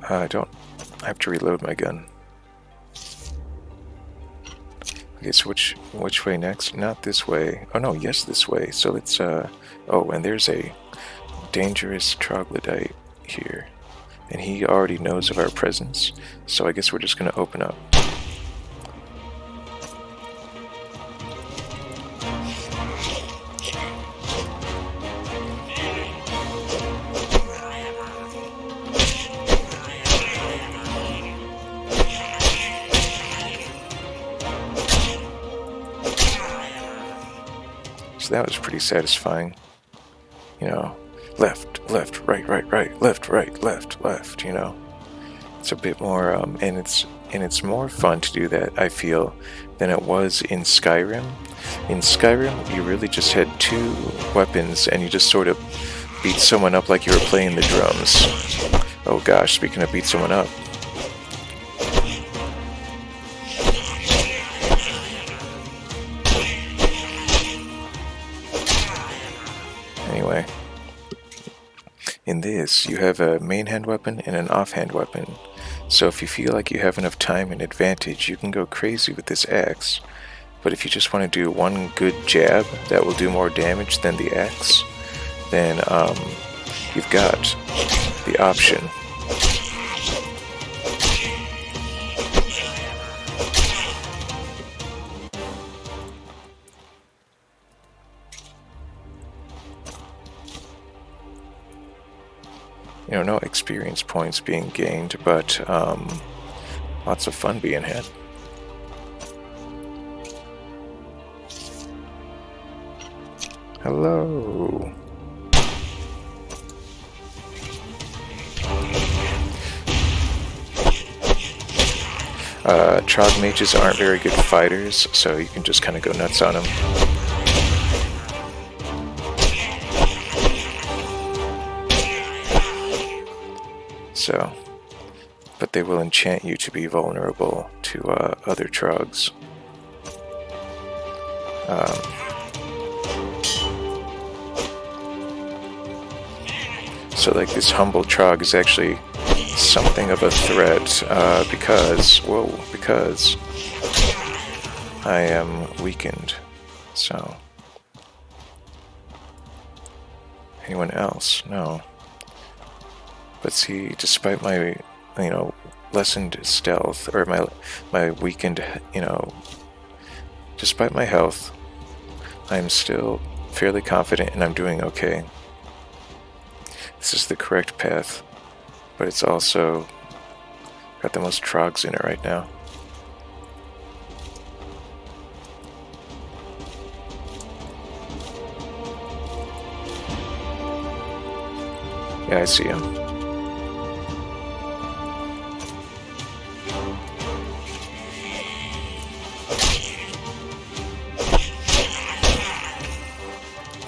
I have to reload my gun. Okay, so which way next? Not this way. Oh no, yes, this way. So let's oh, and there's a dangerous troglodyte here. And he already knows of our presence, so I guess we're just gonna open up. So that was pretty satisfying. You know, left, right, left, right, left, you know. It's a bit more, and it's more fun to do that, I feel, than it was in Skyrim. In Skyrim, you really just had two weapons, and you just sort of beat someone up like you were playing the drums. Oh gosh, speaking of beat someone up. Anyway, in this, you have a main hand weapon and an offhand weapon. So if you feel like you have enough time and advantage, you can go crazy with this axe. But if you just want to do one good jab that will do more damage than the axe, then you've got the option. You know, no experience points being gained, but lots of fun being had. Hello. Trog mages aren't very good fighters, so you can just kind of go nuts on them. So, but they will enchant you to be vulnerable to other trogs. So like this humble trog is actually something of a threat because I am weakened. So anyone else? No. But see, despite my, lessened stealth, or my weakened, despite my health, I'm still fairly confident and I'm doing okay. This is the correct path, but it's also got the most trogs in it right now. Yeah, I see him.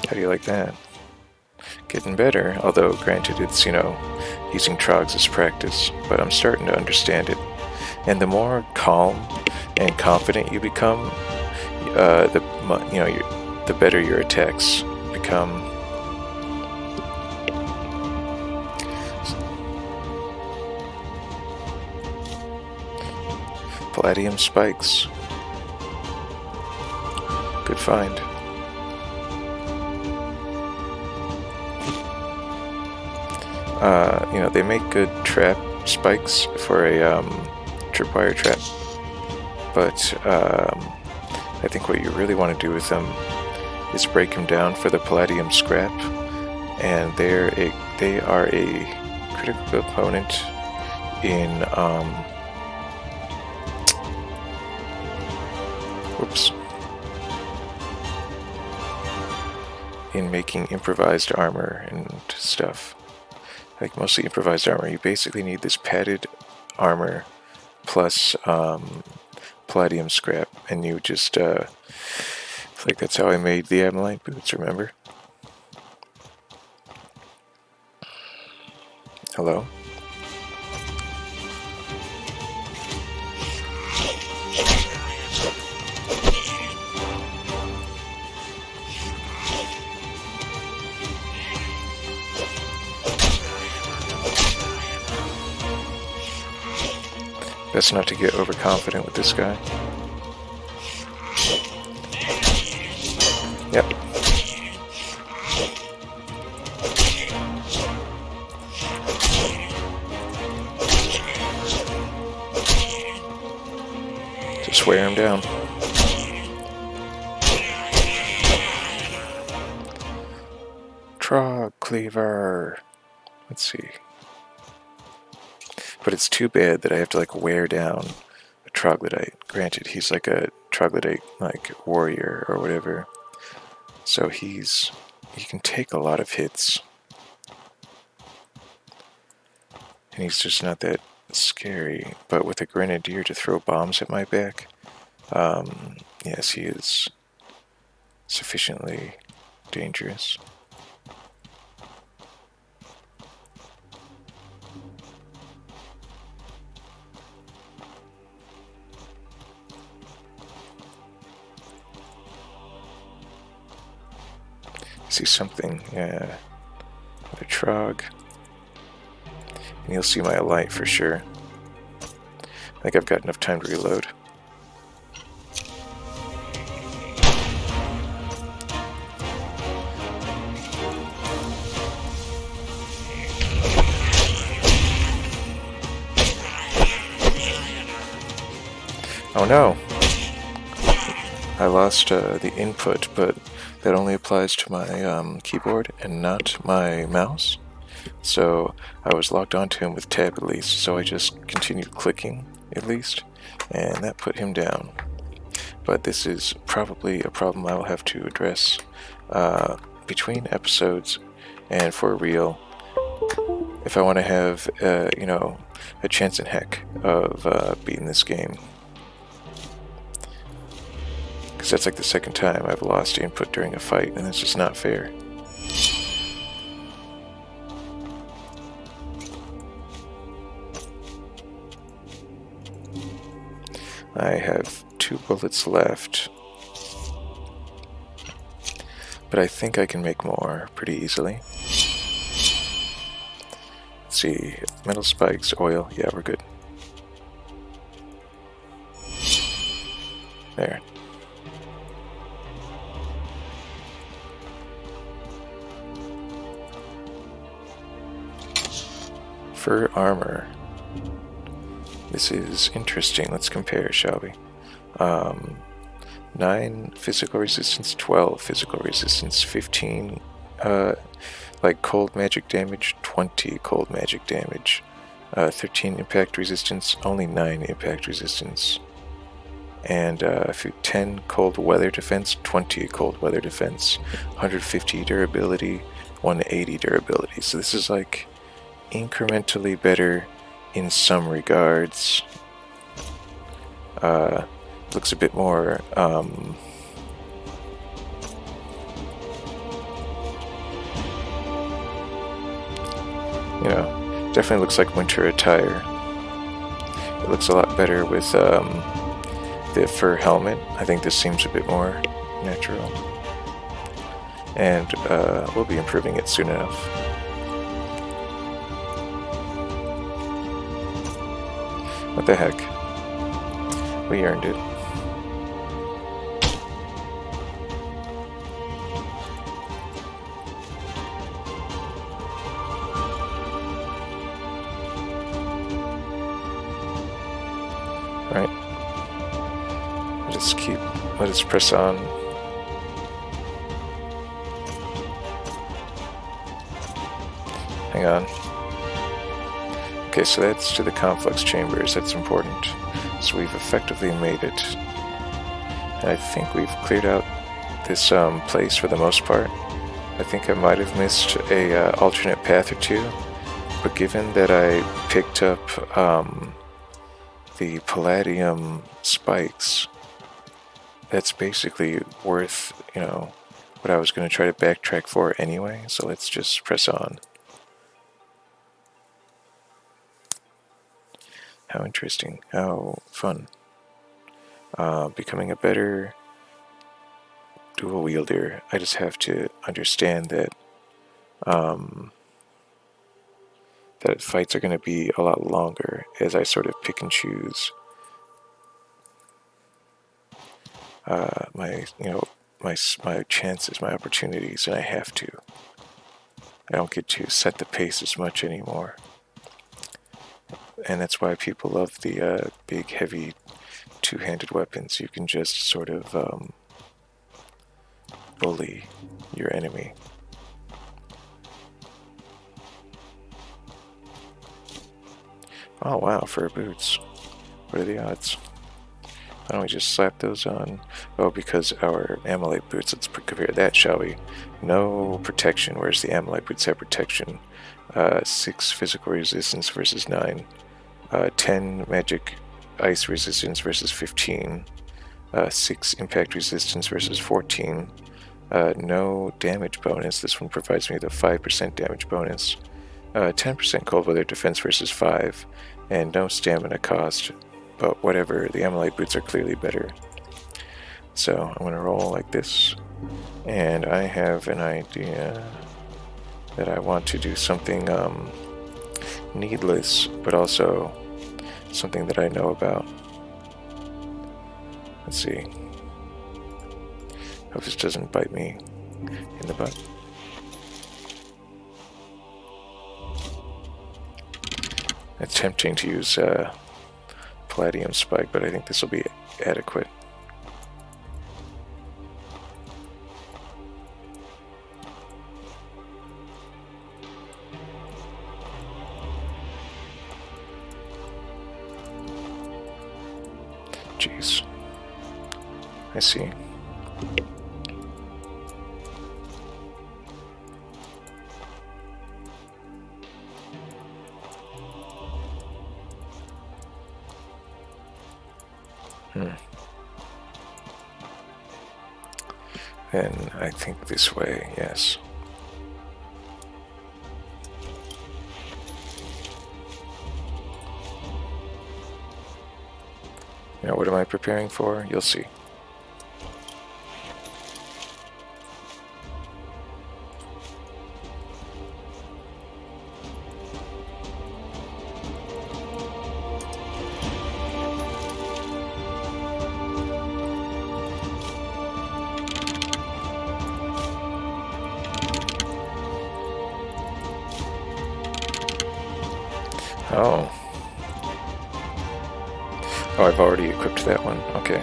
How do you like that? Getting better, although granted it's, using trogs as practice, but I'm starting to understand it. And the more calm and confident you become, the better your attacks become. Palladium spikes. Good find. They make good trap spikes for a tripwire trap, but I think what you really want to do with them is break them down for the palladium scrap, and they are a critical component in in making improvised armor and stuff. Like mostly improvised armor, you basically need this padded armor plus palladium scrap, and you just like that's how I made the Amalite boots, remember? Hello? Best not to get overconfident with this guy. Yep. Just wear him down. Trog Cleaver. Let's see. But it's too bad that I have to like wear down a troglodyte. Granted, he's like a troglodyte like warrior or whatever. So he can take a lot of hits. And he's just not that scary. But with a grenadier to throw bombs at my back, yes, he is sufficiently dangerous. See something, yeah, another trog. And you'll see my light for sure. I think I've got enough time to reload. Oh no! I lost the input, but that only applies to my keyboard and not my mouse. So I was locked onto him with tab at least, so I just continued clicking at least, and that put him down. But this is probably a problem I will have to address between episodes and for real if I want to have, a chance in heck of beating this game. Because that's like the second time I've lost input during a fight, and that's just not fair. I have 2 bullets left, but I think I can make more pretty easily. Let's see, metal spikes, oil, yeah, we're good. There. Fur armor. This is interesting. Let's compare, shall we? 9 physical resistance, 12 physical resistance, 15 like cold magic damage, 20 cold magic damage, 13 impact resistance, only 9 impact resistance, and 10 cold weather defense, 20 cold weather defense, 150 durability, 180 durability. So this is like incrementally better in some regards. Looks a bit more definitely looks like winter attire. It looks a lot better with the fur helmet. I think this seems a bit more natural, and we'll be improving it soon enough. What the heck? We earned it. Alright. Let us press on. Hang on. Okay, so that's to the Conflux chambers, that's important. So we've effectively made it. And I think we've cleared out this place for the most part. I think I might have missed a alternate path or two, but given that I picked up the palladium spikes, that's basically worth, what I was going to try to backtrack for anyway, so let's just press on. How interesting, how fun. Becoming a better dual wielder. I just have to understand that that fights are going to be a lot longer as I sort of pick and choose my my chances, my opportunities, and I have to. I don't get to set the pace as much anymore. And that's why people love the big, heavy, two-handed weapons. You can just sort of bully your enemy. Oh wow, fur boots. What are the odds? Why don't we just slap those on? Oh, because our Amalite boots, let's compare that, shall we? No protection, whereas the Amalite boots have protection. 6 physical resistance versus 9. 10 magic ice resistance versus 15. 6 impact resistance versus 14. No damage bonus. This one provides me with a 5% damage bonus. 10% cold weather defense versus 5. And no stamina cost. But whatever, the Amalite boots are clearly better. So I'm going to roll like this. And I have an idea that I want to do something needless, but also something that I know about. Let's see. Hope this doesn't bite me in the butt. It's tempting to use Palladium Spike, but I think this will be adequate. Jeez. I see. Then I think this way, yes. Now what am I preparing for? You'll see. Oh. Oh, I've already equipped that one. Okay.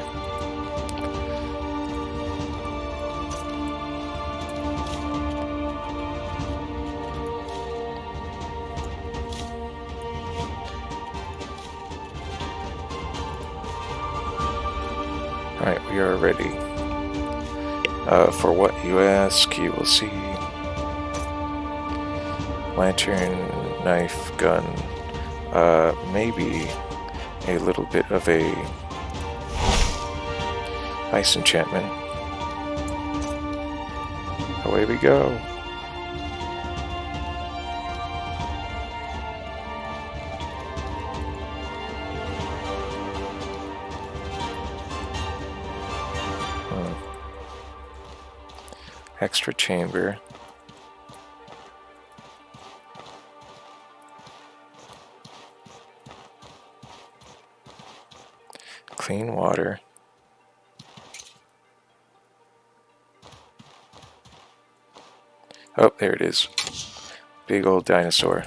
Alright, we are ready. For what you ask, you will see. Lantern, knife, gun. Maybe a little bit of a ice enchantment. Away we go. Extra chamber. Clean water. Oh, there it is. Big old dinosaur.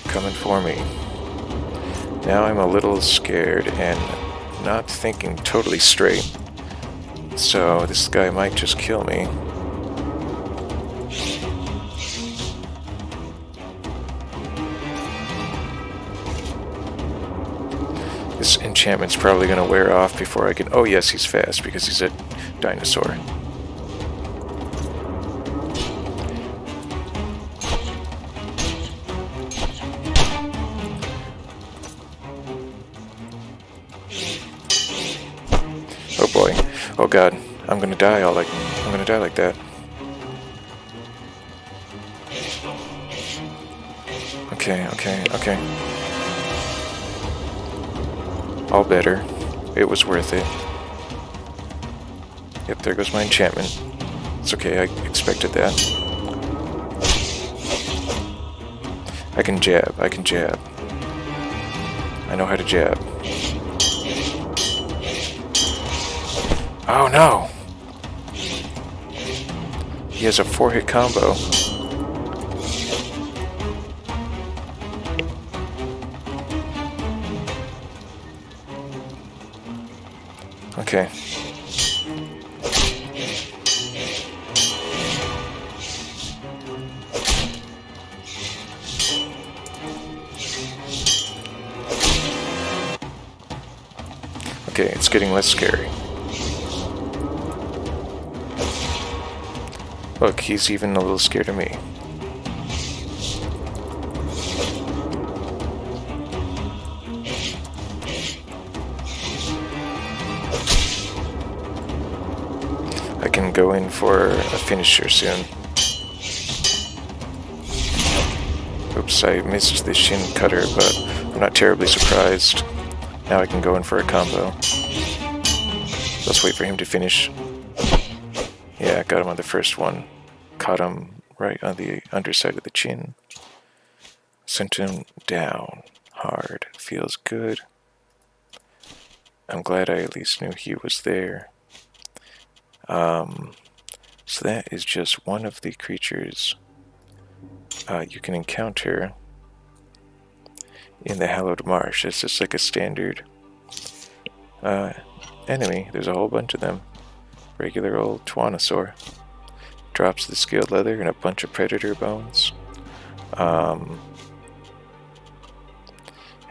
Coming for me. Now I'm a little scared and not thinking totally straight. So this guy might just kill me. This enchantment's probably going to wear off before I can... Oh yes, he's fast because he's a dinosaur. Oh boy. Oh god. I'm going to die I'm going to die like that. Okay. All better. It was worth it. Yep, there goes my enchantment. It's okay, I expected that. I can jab. I know how to jab. Oh no! He has a 4-hit combo. Okay. Okay, it's getting less scary. Look, he's even a little scared of me. I can go in for a finisher soon. Oops, I missed the shin cutter, but I'm not terribly surprised. Now I can go in for a combo. Let's wait for him to finish. Yeah, I got him on the first one. Caught him right on the underside of the chin. Sent him down hard. Feels good. I'm glad I at least knew he was there. So that is just one of the creatures you can encounter in the Hallowed Marsh. It's just like a standard enemy. There's a whole bunch of them. Regular old Twanosaur. Drops the scaled leather and a bunch of predator bones. And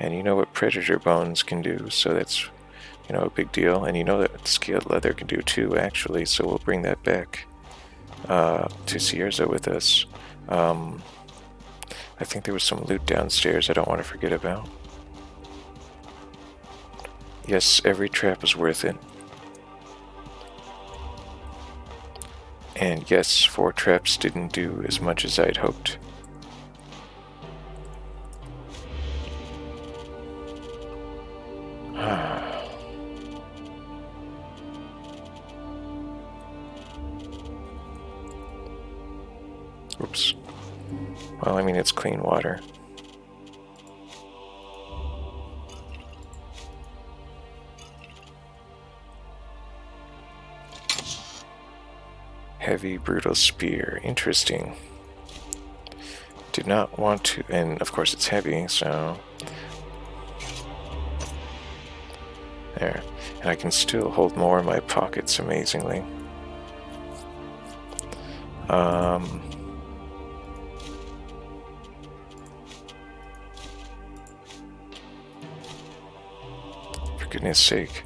you know what predator bones can do, so that's, you know, a big deal. And you know that scaled leather can do too, actually, so we'll bring that back to Sierra with us. I think there was some loot downstairs I don't want to forget about. Yes, every trap is worth it. And yes, 4 traps didn't do as much as I'd hoped. Oops. Well, I mean, it's clean water. Heavy, brutal spear. Interesting. Did not want to, and of course it's heavy, so... There. And I can still hold more in my pockets, amazingly. For goodness sake.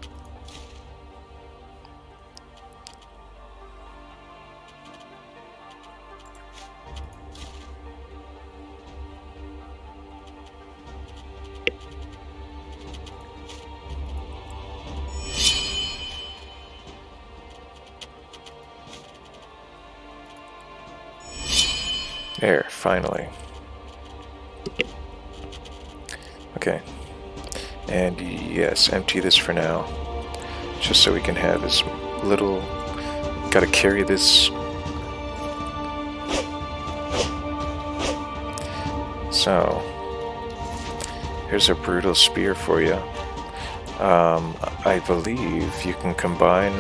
There, finally. Okay. And yes, empty this for now. Just so we can have as little... Gotta carry this... So... Here's a brutal spear for you. I believe you can combine...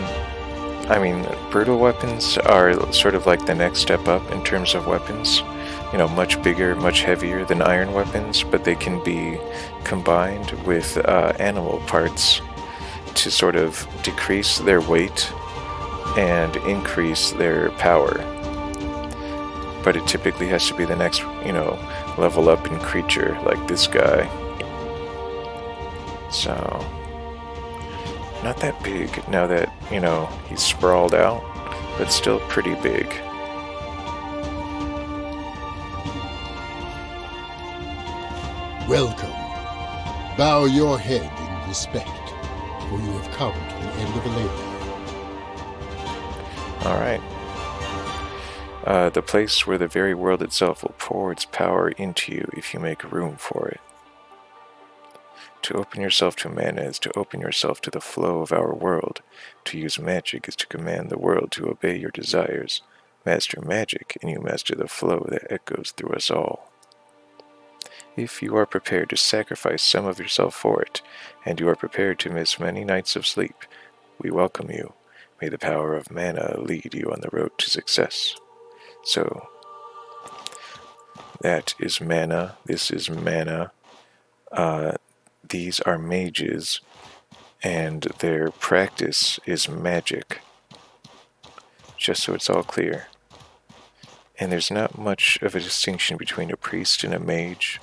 I mean, brutal weapons are sort of like the next step up in terms of weapons. You know, much bigger, much heavier than iron weapons, but they can be combined with animal parts to sort of decrease their weight and increase their power. But it typically has to be the next, you know, level up in creature, like this guy. So... Not that big now that, you know, he's sprawled out, but still pretty big. Welcome. Bow your head in respect, for you have come to the end of a labor. Alright. The place where the very world itself will pour its power into you if you make room for it. To open yourself to mana is to open yourself to the flow of our world. To use magic is to command the world to obey your desires. Master magic, and you master the flow that echoes through us all. If you are prepared to sacrifice some of yourself for it, and you are prepared to miss many nights of sleep, we welcome you. May the power of mana lead you on the road to success. So that is mana. This is mana. These are mages, and their practice is magic. Just so it's all clear. And there's not much of a distinction between a priest and a mage.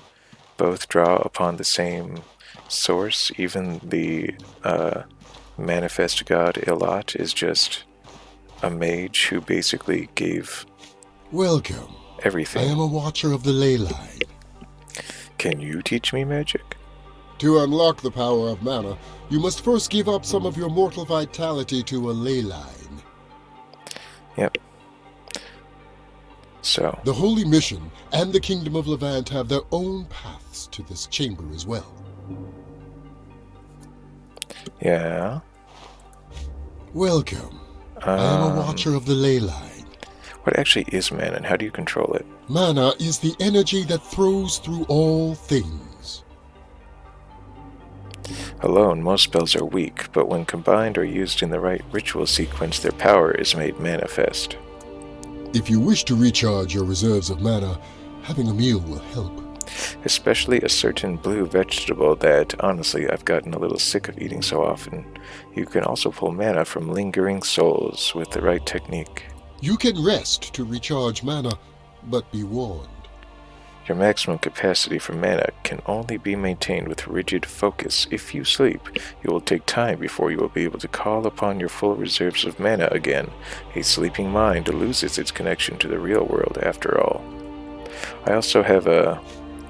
Both draw upon the same source. Even the manifest god Ilat is just a mage who basically gave Welcome. everything. I am a watcher of the ley line. Can you teach me magic? To unlock the power of mana, you must first give up some of your mortal vitality to a ley line. Yep. So, The Holy Mission and the Kingdom of Levant have their own paths to this chamber as well. yeah. Welcome. I am a watcher of the ley line. What actually is mana, and how do you control it? Mana is the energy that throws through all things. Alone, most spells are weak, but when combined or used in the right ritual sequence, their power is made manifest. If you wish to recharge your reserves of mana, having a meal will help. Especially a certain blue vegetable that, honestly, I've gotten a little sick of eating so often. You can also pull mana from lingering souls with the right technique. You can rest to recharge mana, but be warned. Your maximum capacity for mana can only be maintained with rigid focus. If you sleep, it will take time before you will be able to call upon your full reserves of mana again. A sleeping mind loses its connection to the real world after all. I also have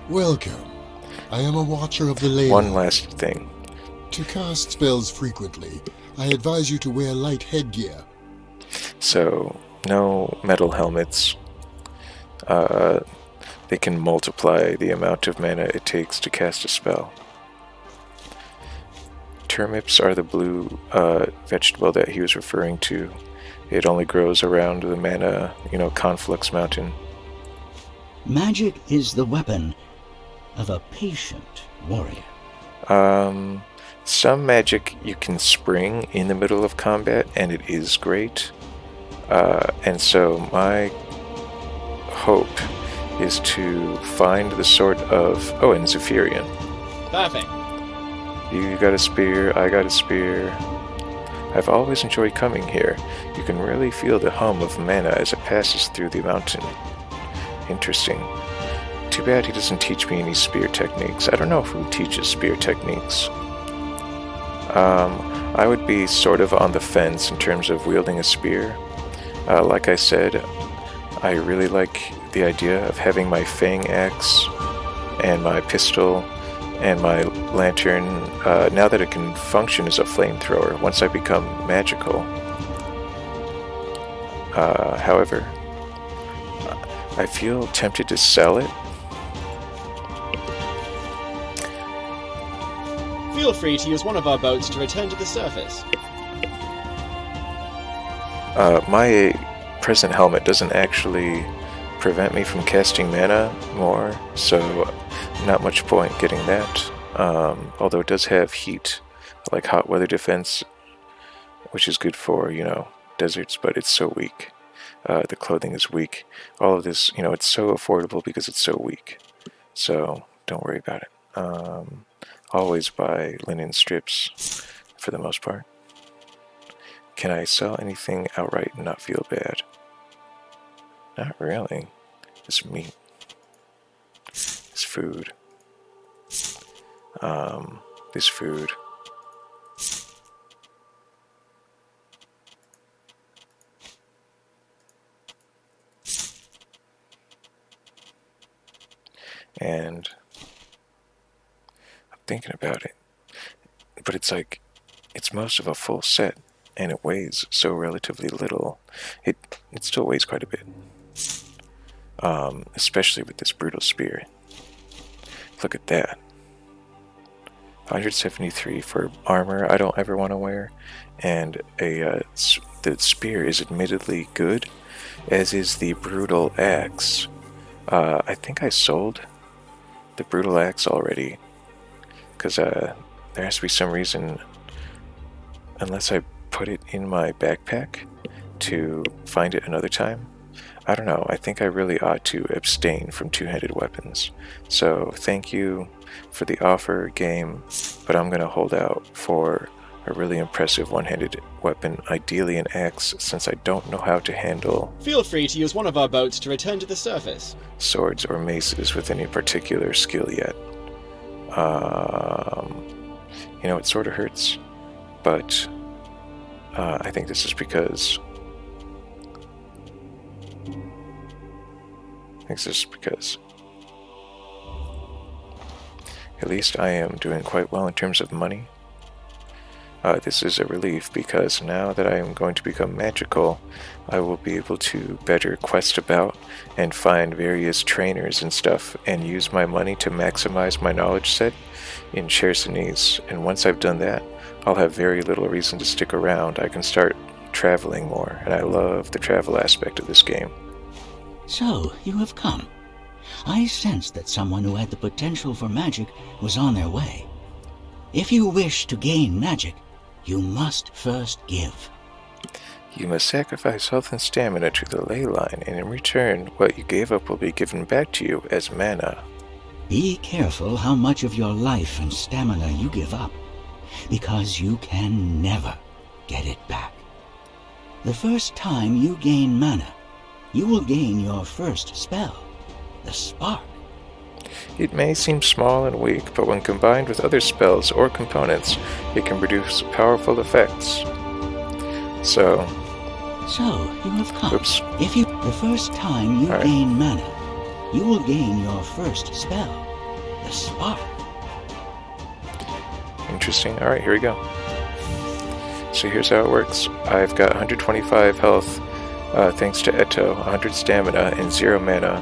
Welcome. I am a watcher of the ley one line. last thing. To cast spells frequently, I advise you to wear light headgear. So, no metal helmets. They can multiply the amount of mana it takes to cast a spell. Turnips are the blue vegetable that he was referring to. It only grows around the mana, Conflux Mountain. Magic is the weapon of a patient warrior. Some magic you can spring in the middle of combat, and it is great. And so my hope is to find the sort of... Oh, and Zephyrian. Perfect. You got a spear, I got a spear. I've always enjoyed coming here. You can really feel the hum of mana as it passes through the mountain. Interesting. Too bad he doesn't teach me any spear techniques. I don't know who teaches spear techniques. I would be sort of on the fence in terms of wielding a spear. Like I said, I really like the idea of having my fang axe and my pistol and my lantern, now that it can function as a flamethrower once I become magical. However, I feel tempted to sell it. Feel free to use one of our boats to return to the surface. My present helmet doesn't actually prevent me from casting mana more, so not much point getting that. Although it does have heat, like hot weather defense, which is good for, deserts, but it's so weak. The clothing is weak. All of this, it's so affordable because it's so weak. So don't worry about it. Always buy linen strips for the most part. Can I sell anything outright and not feel bad? Not really. It's meat. It's food. This food. And I'm thinking about it. But it's like, it's most of a full set, and it weighs so relatively little. It still weighs quite a bit. Especially with this brutal spear. Look at that. 173 for armor I don't ever want to wear, and the spear is admittedly good, as is the brutal axe. I think I sold the brutal axe already, because there has to be some reason, unless I put it in my backpack, to find it another time. I don't know, I think I really ought to abstain from two-handed weapons. So thank you for the offer, game, but I'm going to hold out for a really impressive one-handed weapon, ideally an axe, since I don't know how to handle Feel free to use one of our boats to return to the surface. swords or maces with any particular skill yet. You know, it sort of hurts, but I think this is because... at least I am doing quite well in terms of money. This is a relief because now that I am going to become magical, I will be able to better quest about and find various trainers and stuff and use my money to maximize my knowledge set in Chersonese. And once I've done that, I'll have very little reason to stick around. I can start traveling more, and I love the travel aspect of this game. So, you have come. I sensed that someone who had the potential for magic was on their way. If you wish to gain magic, you must first give. You must sacrifice health and stamina to the ley line, and in return, what you gave up will be given back to you as mana. Be careful how much of your life and stamina you give up, because you can never get it back. The first time you gain mana, you will gain your first spell, the spark. It may seem small and weak, but when combined with other spells or components, it can produce powerful effects. So you have come. Oops. The first time you gain mana, you will gain your first spell, the spark. Interesting. Alright, here we go. So here's how it works. I've got 125 health, thanks to Eto, 100 stamina, and 0 mana.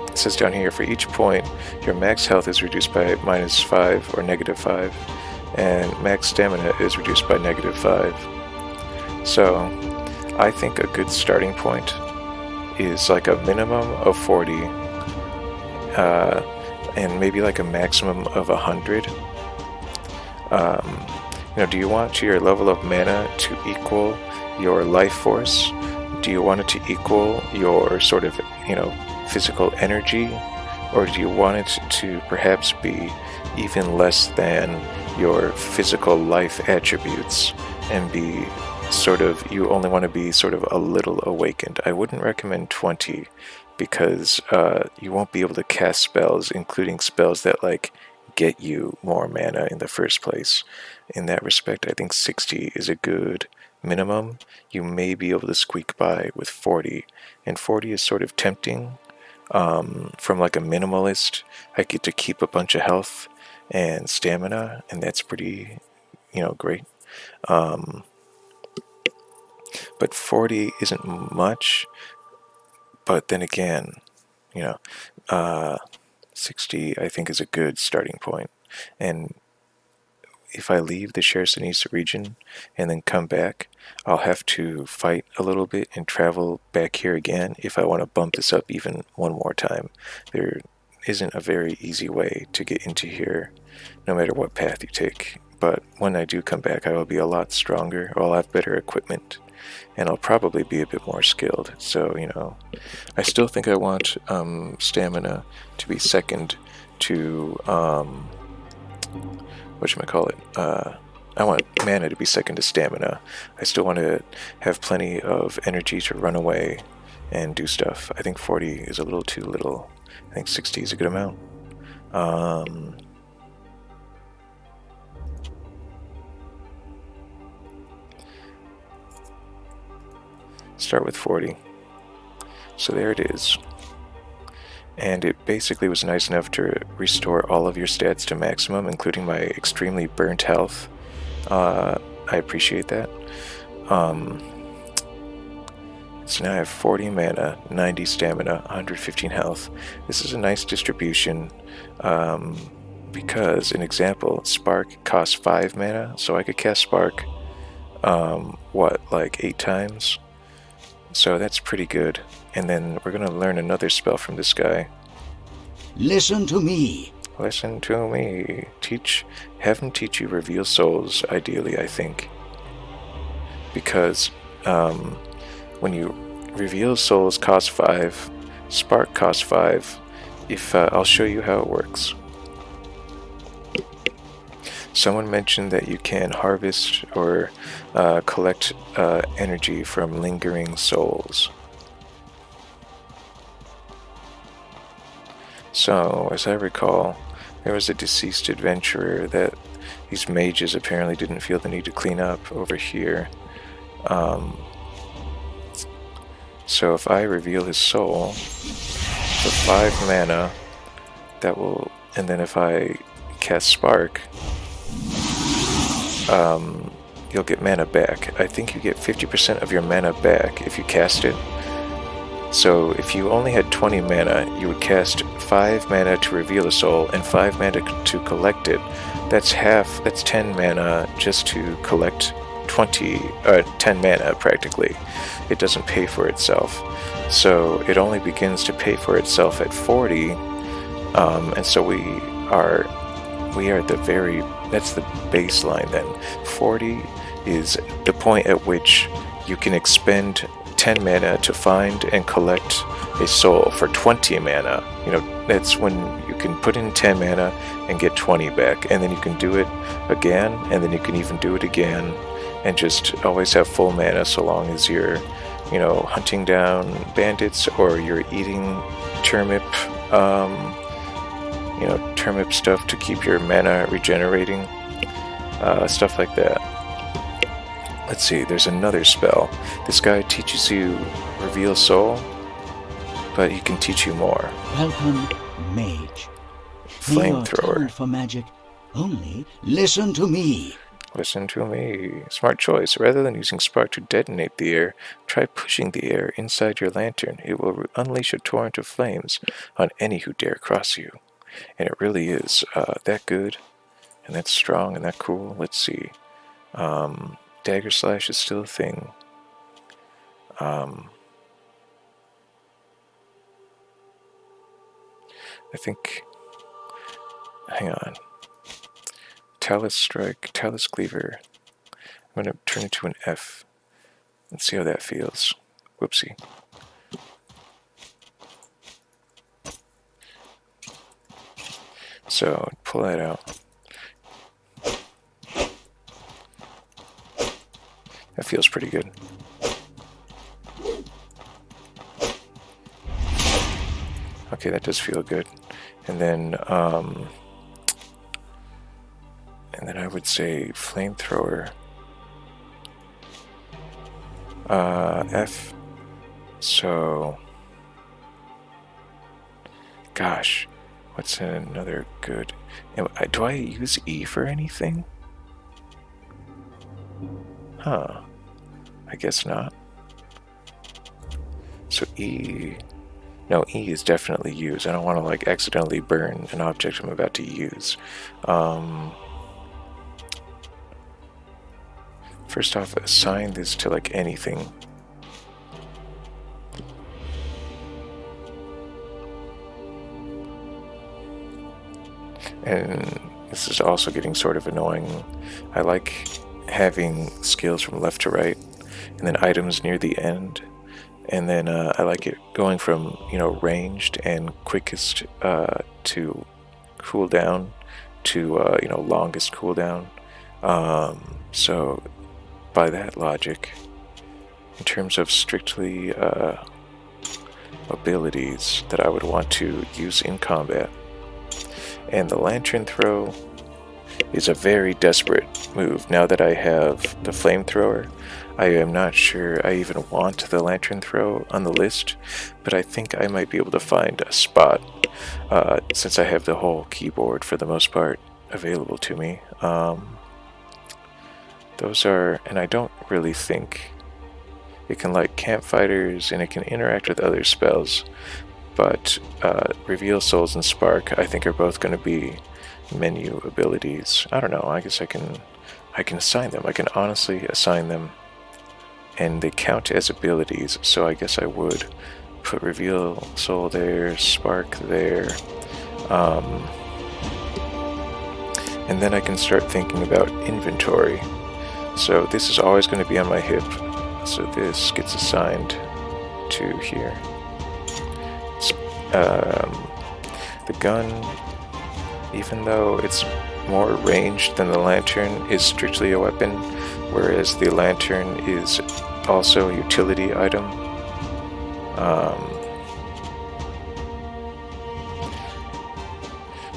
It says down here, for each point, your max health is reduced by -5 or -5, and max stamina is reduced by -5. So, I think a good starting point is like a minimum of 40, and maybe like a maximum of 100. Do you want your level of mana to equal your life force? Do you want it to equal your sort of, physical energy? Or do you want it to perhaps be even less than your physical life attributes and be you only want to be sort of a little awakened? I wouldn't recommend 20 because you won't be able to cast spells, including spells that get you more mana in the first place. In that respect, I think 60 is a good minimum. You may be able to squeak by with 40, and 40 is sort of tempting. From a minimalist, I get to keep a bunch of health and stamina, and that's pretty, great. But 40 isn't much, but then again, 60 I think is a good starting point. And if I leave the Chersonese region and then come back, I'll have to fight a little bit and travel back here again if I want to bump this up even one more time. There isn't a very easy way to get into here, no matter what path you take. But when I do come back, I will be a lot stronger, I'll have better equipment, and I'll probably be a bit more skilled. So, I still think I want stamina to be second to... I want mana to be second to stamina. I still want to have plenty of energy to run away and do stuff. I think 40 is a little too little. I think 60 is a good amount. Start with 40. So there it is. And it basically was nice enough to restore all of your stats to maximum, including my extremely burnt health. I appreciate that. So now I have 40 mana, 90 stamina, 115 health. This is a nice distribution, because, an example, Spark costs 5 mana, so I could cast Spark, 8 times? So that's pretty good. And then we're going to learn another spell from this guy. Listen to me. Listen to me. Have him teach you Reveal Souls, ideally, I think. Because when you Reveal Souls cost 5, Spark costs 5. If I'll show you how it works. Someone mentioned that you can harvest or collect energy from lingering souls. So, as I recall, there was a deceased adventurer that these mages apparently didn't feel the need to clean up over here. So if I reveal his soul for 5 mana, that will, and then if I cast Spark, you'll get mana back. I think you get 50% of your mana back if you cast it. So if you only had 20 mana, you would cast 5 mana to reveal a soul and 5 mana to collect it. That's 10 mana just to collect 10 mana practically. It doesn't pay for itself. So it only begins to pay for itself at 40, and so we are at the very, that's the baseline then. 40 is the point at which you can expend 10 mana to find and collect a soul for 20 mana. You know, that's when you can put in 10 mana and get 20 back, and then you can do it again, and then you can even do it again, and just always have full mana so long as you're, you know, hunting down bandits or you're eating turnip, you know, turnip stuff to keep your mana regenerating, stuff like that. Let's see, there's another spell. This guy teaches you Reveal Soul, but he can teach you more. Welcome, mage. Flamethrower. For magic, only listen to me. Listen to me. Smart choice. Rather than using Spark to detonate the air, try pushing the air inside your lantern. It will unleash a torrent of flames on any who dare cross you. And it really is that good, and that's strong, and that cool. Let's see. Dagger Slash is still a thing. I think... Hang on. Talus Strike, Talus Cleaver. I'm going to turn it to an F. Let's see how that feels. Whoopsie. So, pull that out. That feels pretty good. Okay, that does feel good. And then I would say Flamethrower. F. So, gosh, what's another good? Do I use E for anything? Huh. I guess not. So E... No, E is definitely used. I don't want to, like, accidentally burn an object I'm about to use. First off, assign this to, like, anything. And this is also getting sort of annoying. I like having skills from left to right, and then items near the end. And then I like it going from, you know, ranged and quickest to cooldown to, you know, longest cooldown. So by that logic, in terms of strictly abilities that I would want to use in combat, and the Lantern Throw is a very desperate move. Now that I have the Flamethrower, I am not sure I even want the Lantern Throw on the list, but I think I might be able to find a spot, since I have the whole keyboard for the most part available to me. Those are, and I don't really think it can like campfighters, and it can interact with other spells, but Reveal Souls and Spark I think are both going to be menu abilities. I don't know, I guess I can assign them. I can honestly assign them, and they count as abilities, so I guess I would put Reveal Soul there, Spark there, and then I can start thinking about inventory. So this is always going to be on my hip, so this gets assigned to here. The gun, even though it's more ranged than the lantern, is strictly a weapon, whereas the lantern is also a utility item.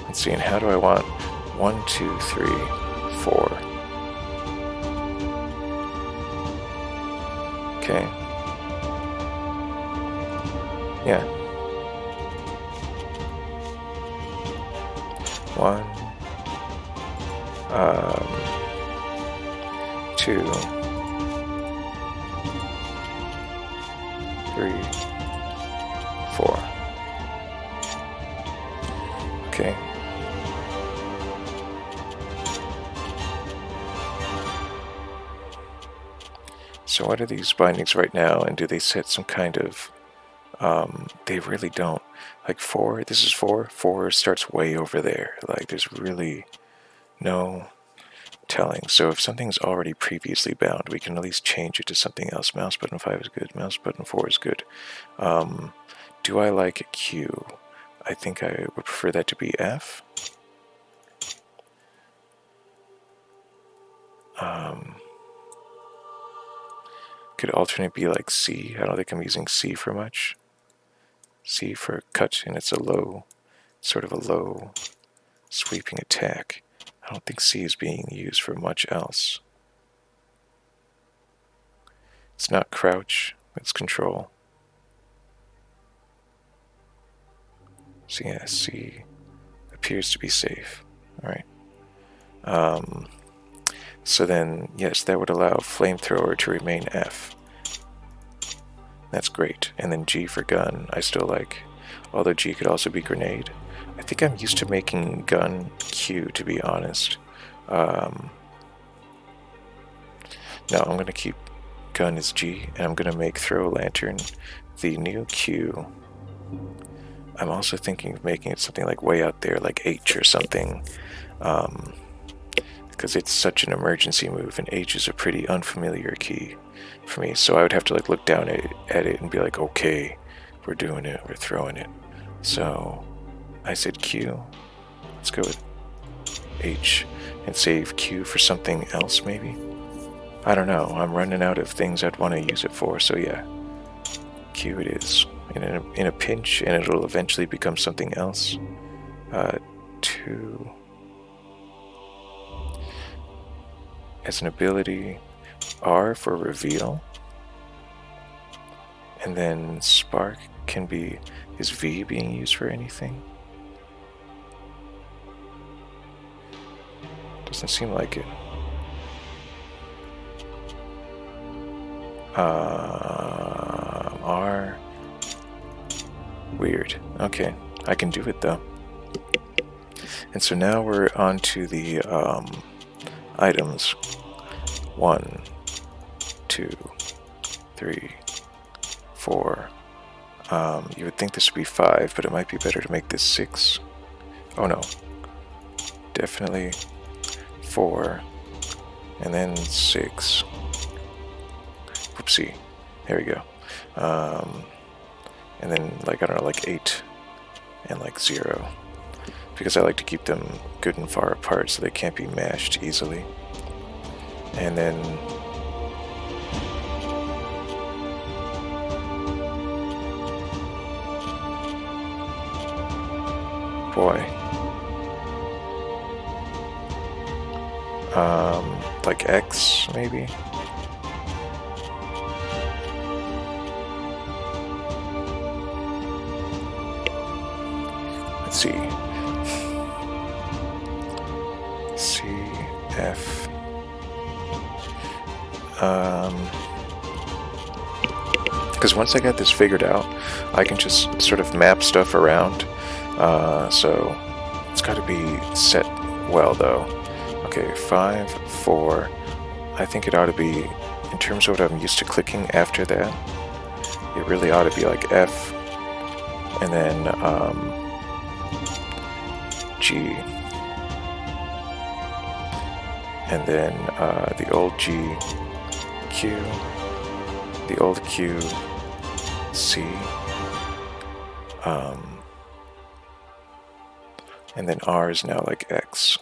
Let's see, and how do I want 1, 2, 3, 4? Okay. Yeah. 1, 2, 3, 4. Okay. So what are these bindings right now, and do they set some kind of... they really don't. Like 4, this is 4. 4 starts way over there. Like there's really no telling. So if something's already previously bound, we can at least change it to something else. Mouse button 5 is good. Mouse button 4 is good. Do I like Q? I think I would prefer that to be F. Could alternate be like C. I don't think I'm using C for much. C for cut, and it's a low, sort of a low sweeping attack. I don't think C is being used for much else. It's not crouch, it's control. So yeah, C appears to be safe. Alright. So then, yes, that would allow flamethrower to remain F. That's great. And then G for gun, I still like. Although G could also be grenade. I think I'm used to making gun Q, to be honest. No, I'm going to keep gun as G, and I'm going to make throw lantern the new Q. I'm also thinking of making it something like way out there, like H or something. Because it's such an emergency move, and H is a pretty unfamiliar key for me. So I would have to like look down at it and be like, okay, we're doing it, we're throwing it. So I said Q. Let's go with H and save Q for something else, maybe? I don't know. I'm running out of things I'd want to use it for, so yeah. Q it is. In a pinch, and it'll eventually become something else. 2... as an ability, R for reveal, and then spark can be, is V being used for anything? Doesn't seem like it. R, weird. Okay, I can do it though. And so now we're on to the items. 1, 2, 3, 4. You would think this would be 5, but it might be better to make this 6. Oh no. Definitely 4. And then 6. Whoopsie. There we go. And then, like, I don't know, like 8 and like 0. Because I like to keep them good and far apart so they can't be mashed easily. And then boy, like X maybe. Let's see. C, F. Because once I got this figured out, I can just sort of map stuff around. So it's got to be set well, though. Okay, 5, 4. I think it ought to be, in terms of what I'm used to clicking after that, it really ought to be like F, and then G, and then the old G, Q, the old Q, C. And then R is now like X.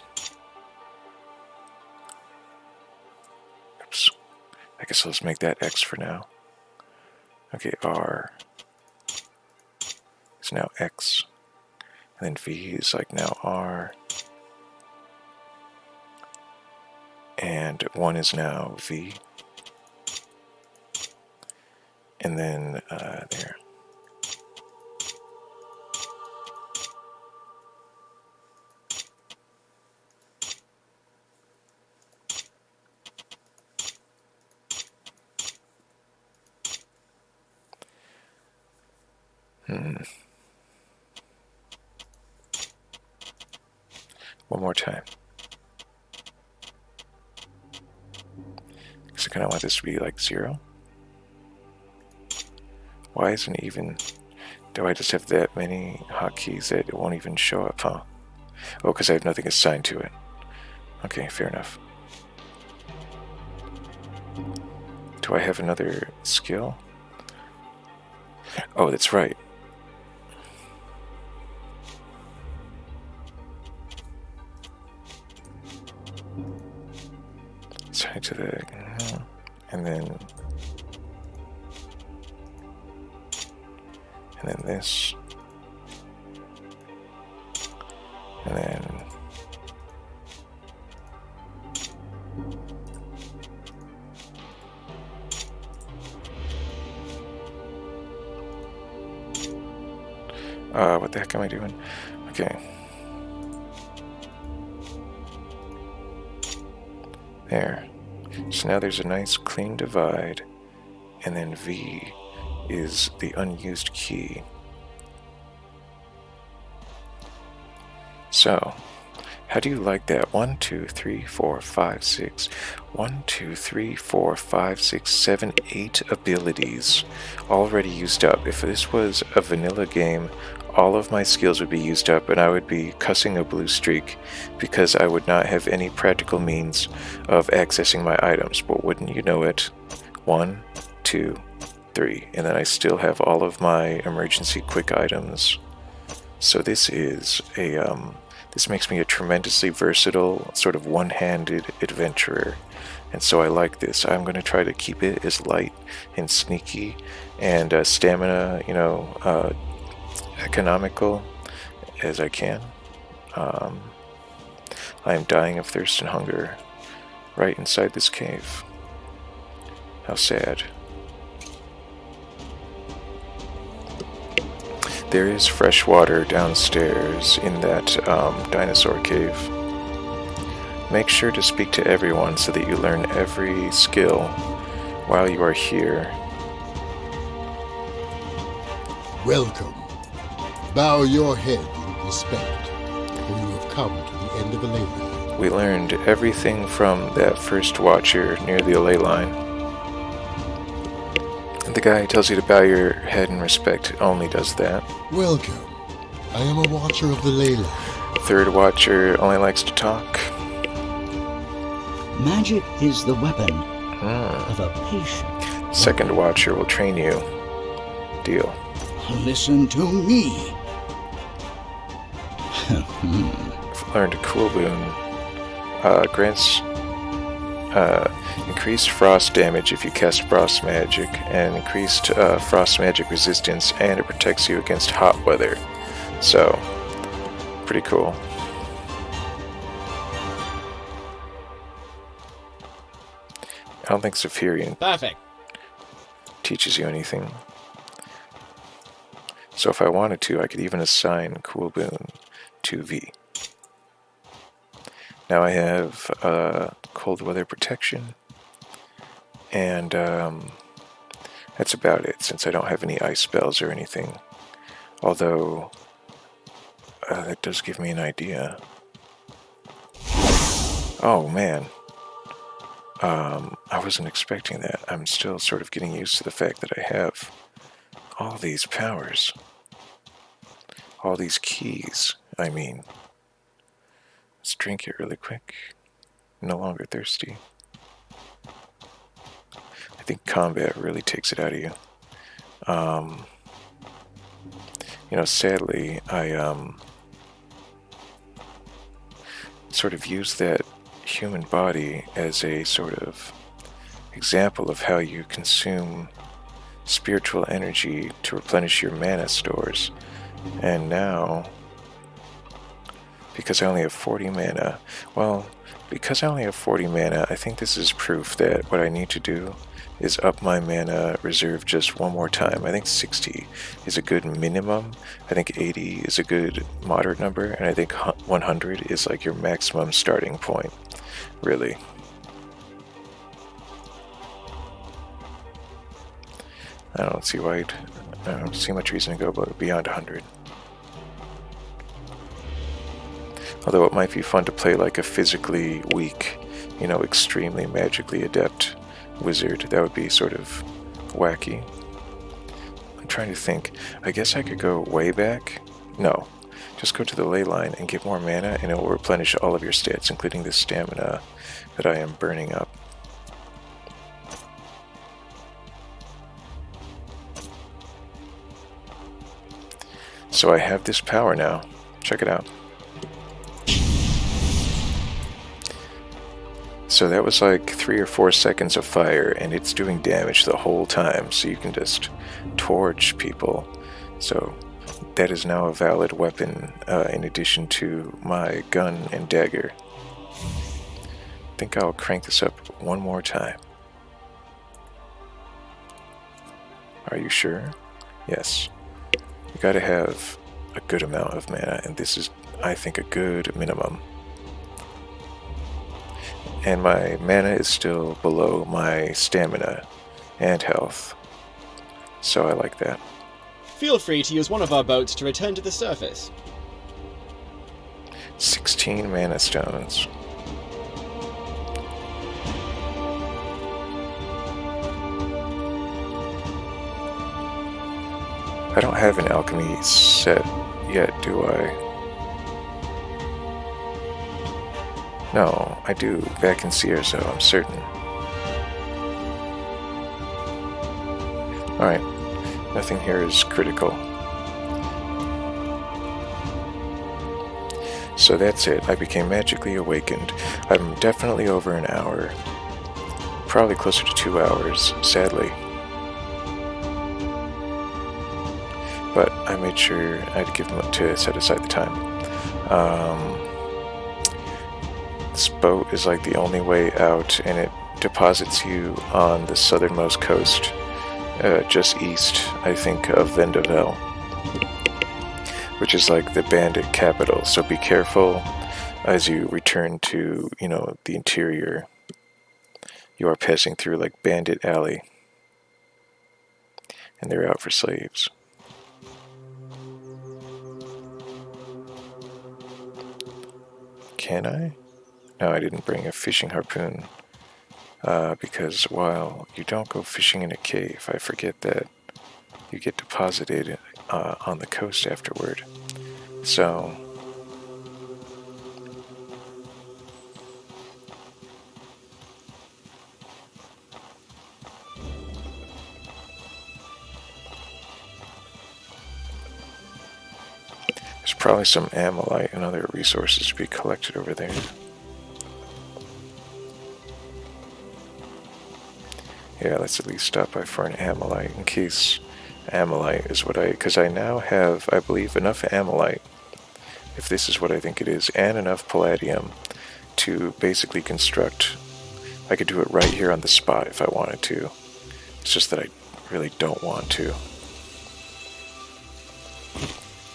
Oops. I guess let's make that X for now. Okay, R is now X. And then V is like now R. And 1 is now V. And then there. One more time. Because I kind of want this to be like 0. Why isn't it even... Do I just have that many hotkeys that it won't even show up, huh? Oh, because I have nothing assigned to it. Okay, fair enough. Do I have another skill? Oh, that's right. Assign to the... And then this. And then... what the heck am I doing? Okay. There. So now there's a nice clean divide, and then V is the unused key. So, how do you like that? 1, 2, 3, 4, 5, 6. 1, 2, 3, 4, 5, 6, 7, 8 abilities already used up. If this was a vanilla game, all of my skills would be used up and I would be cussing a blue streak because I would not have any practical means of accessing my items. But wouldn't you know it? 1, 2, 3. And then I still have all of my emergency quick items. So this is a... This makes me a tremendously versatile, sort of one-handed adventurer. And so I like this. I'm going to try to keep it as light and sneaky and stamina, economical as I can. I am dying of thirst and hunger right inside this cave. How sad. There is fresh water downstairs in that dinosaur cave. Make sure to speak to everyone so that you learn every skill while you are here. Welcome. Bow your head in respect, for you have come to the end of a ley line. We learned everything from that first watcher near the ley line. The guy who tells you to bow your head in respect only does that. Welcome. I am a watcher of the ley line. Third watcher only likes to talk. Magic is the weapon of a patient. Second watcher will train you. Deal. Listen to me. Learned a cool boon. Grants increased frost damage if you cast frost magic, and increased frost magic resistance, and it protects you against hot weather. So, pretty cool. I don't think Zephyrian Perfect. teaches you anything. So if I wanted to, I could even assign Cool Boon to V. Now I have cold weather protection, and that's about it, since I don't have any ice spells or anything. Although, that does give me an idea. Oh man. I wasn't expecting that. I'm still sort of getting used to the fact that I have all these powers. All these keys, I mean. Let's drink it really quick. No longer thirsty. I think combat really takes it out of you. Sadly, I sort of use that human body as a sort of example of how you consume spiritual energy to replenish your mana stores. And now, because I only have 40 mana, I think this is proof that what I need to do is up my mana reserve just one more time. I think 60 is a good minimum. I think 80 is a good moderate number, and I think 100 is like your maximum starting point, really. I don't see much reason to go beyond 100. Although it might be fun to play like a physically weak, extremely magically adept wizard. That would be sort of wacky. I'm trying to think. I guess I could go way back. No. Just go to the ley line and get more mana, and it will replenish all of your stats, including the stamina that I am burning up. So I have this power now. Check it out. So that was like 3 or 4 seconds of fire, and it's doing damage the whole time, so you can just torch people. So that is now a valid weapon in addition to my gun and dagger. I think I'll crank this up one more time. Are you sure? Yes. You gotta have a good amount of mana, and this is, I think, a good minimum. And my mana is still below my stamina and health, so I like that. Feel free to use one of our boats to return to the surface. 16 mana stones. I don't have an alchemy set yet, do I? No, I do back in Cierzo, I'm certain. Alright, nothing here is critical. So that's it, I became magically awakened. I'm definitely over an hour. Probably closer to 2 hours, sadly. But I made sure I'd give them to set aside the time. This boat is like the only way out, and it deposits you on the southernmost coast, just east, I think, of Vendavel, which is like the bandit capital. So be careful as you return to, the interior. You are passing through like Bandit Alley, and they're out for slaves. Can I? No, I didn't bring a fishing harpoon, because while you don't go fishing in a cave, I forget that you get deposited on the coast afterward. So there's probably some amylite and other resources to be collected over there. Yeah, let's at least stop by for an amylite in case amylite is what because I now have, I believe, enough amylite, if this is what I think it is, and enough palladium to basically construct. I could do it right here on the spot if I wanted to. It's just that I really don't want to.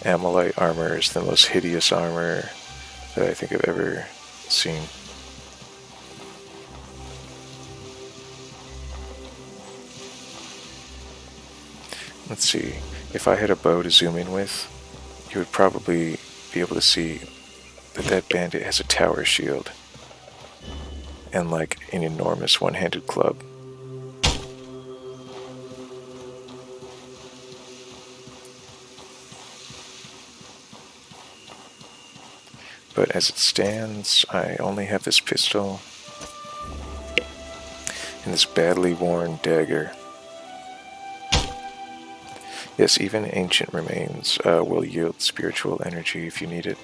Amylite armor is the most hideous armor that I think I've ever seen. Let's see, if I had a bow to zoom in with, you would probably be able to see that that bandit has a tower shield and like an enormous one-handed club. But as it stands, I only have this pistol and this badly worn dagger. Yes, even ancient remains will yield spiritual energy if you need it.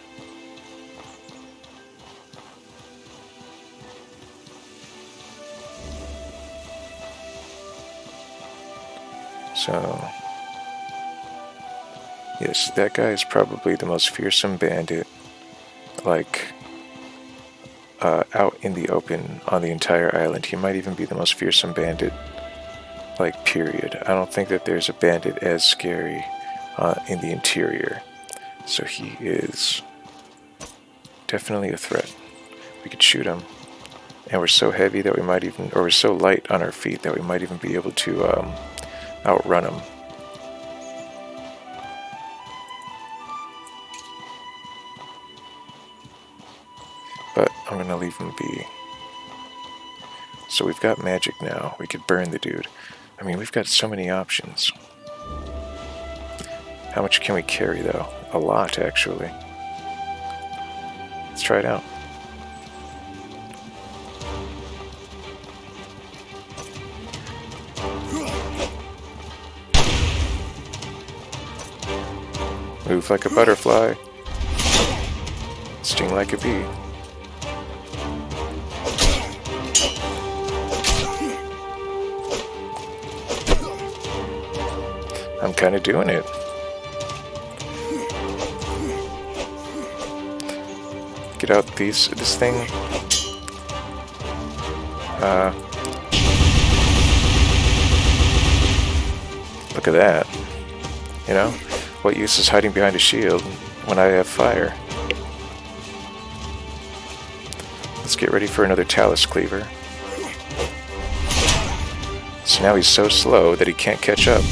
So, yes, that guy is probably the most fearsome bandit, like, out in the open on the entire island. He might even be the most fearsome bandit, like, period. I don't think that there's a bandit as scary in the interior. So he is definitely a threat. We could shoot him. And we're so heavy that we might even, or we're so light on our feet that we might even be able to outrun him. But I'm gonna leave him be. So we've got magic now. We could burn the dude. I mean, we've got so many options. How much can we carry, though? A lot, actually. Let's try it out. Move like a butterfly. Sting like a bee. I'm kind of doing it. Get out this thing. Look at that. You know? What use is hiding behind a shield when I have fire? Let's get ready for another Talus Cleaver. So now he's so slow that he can't catch up.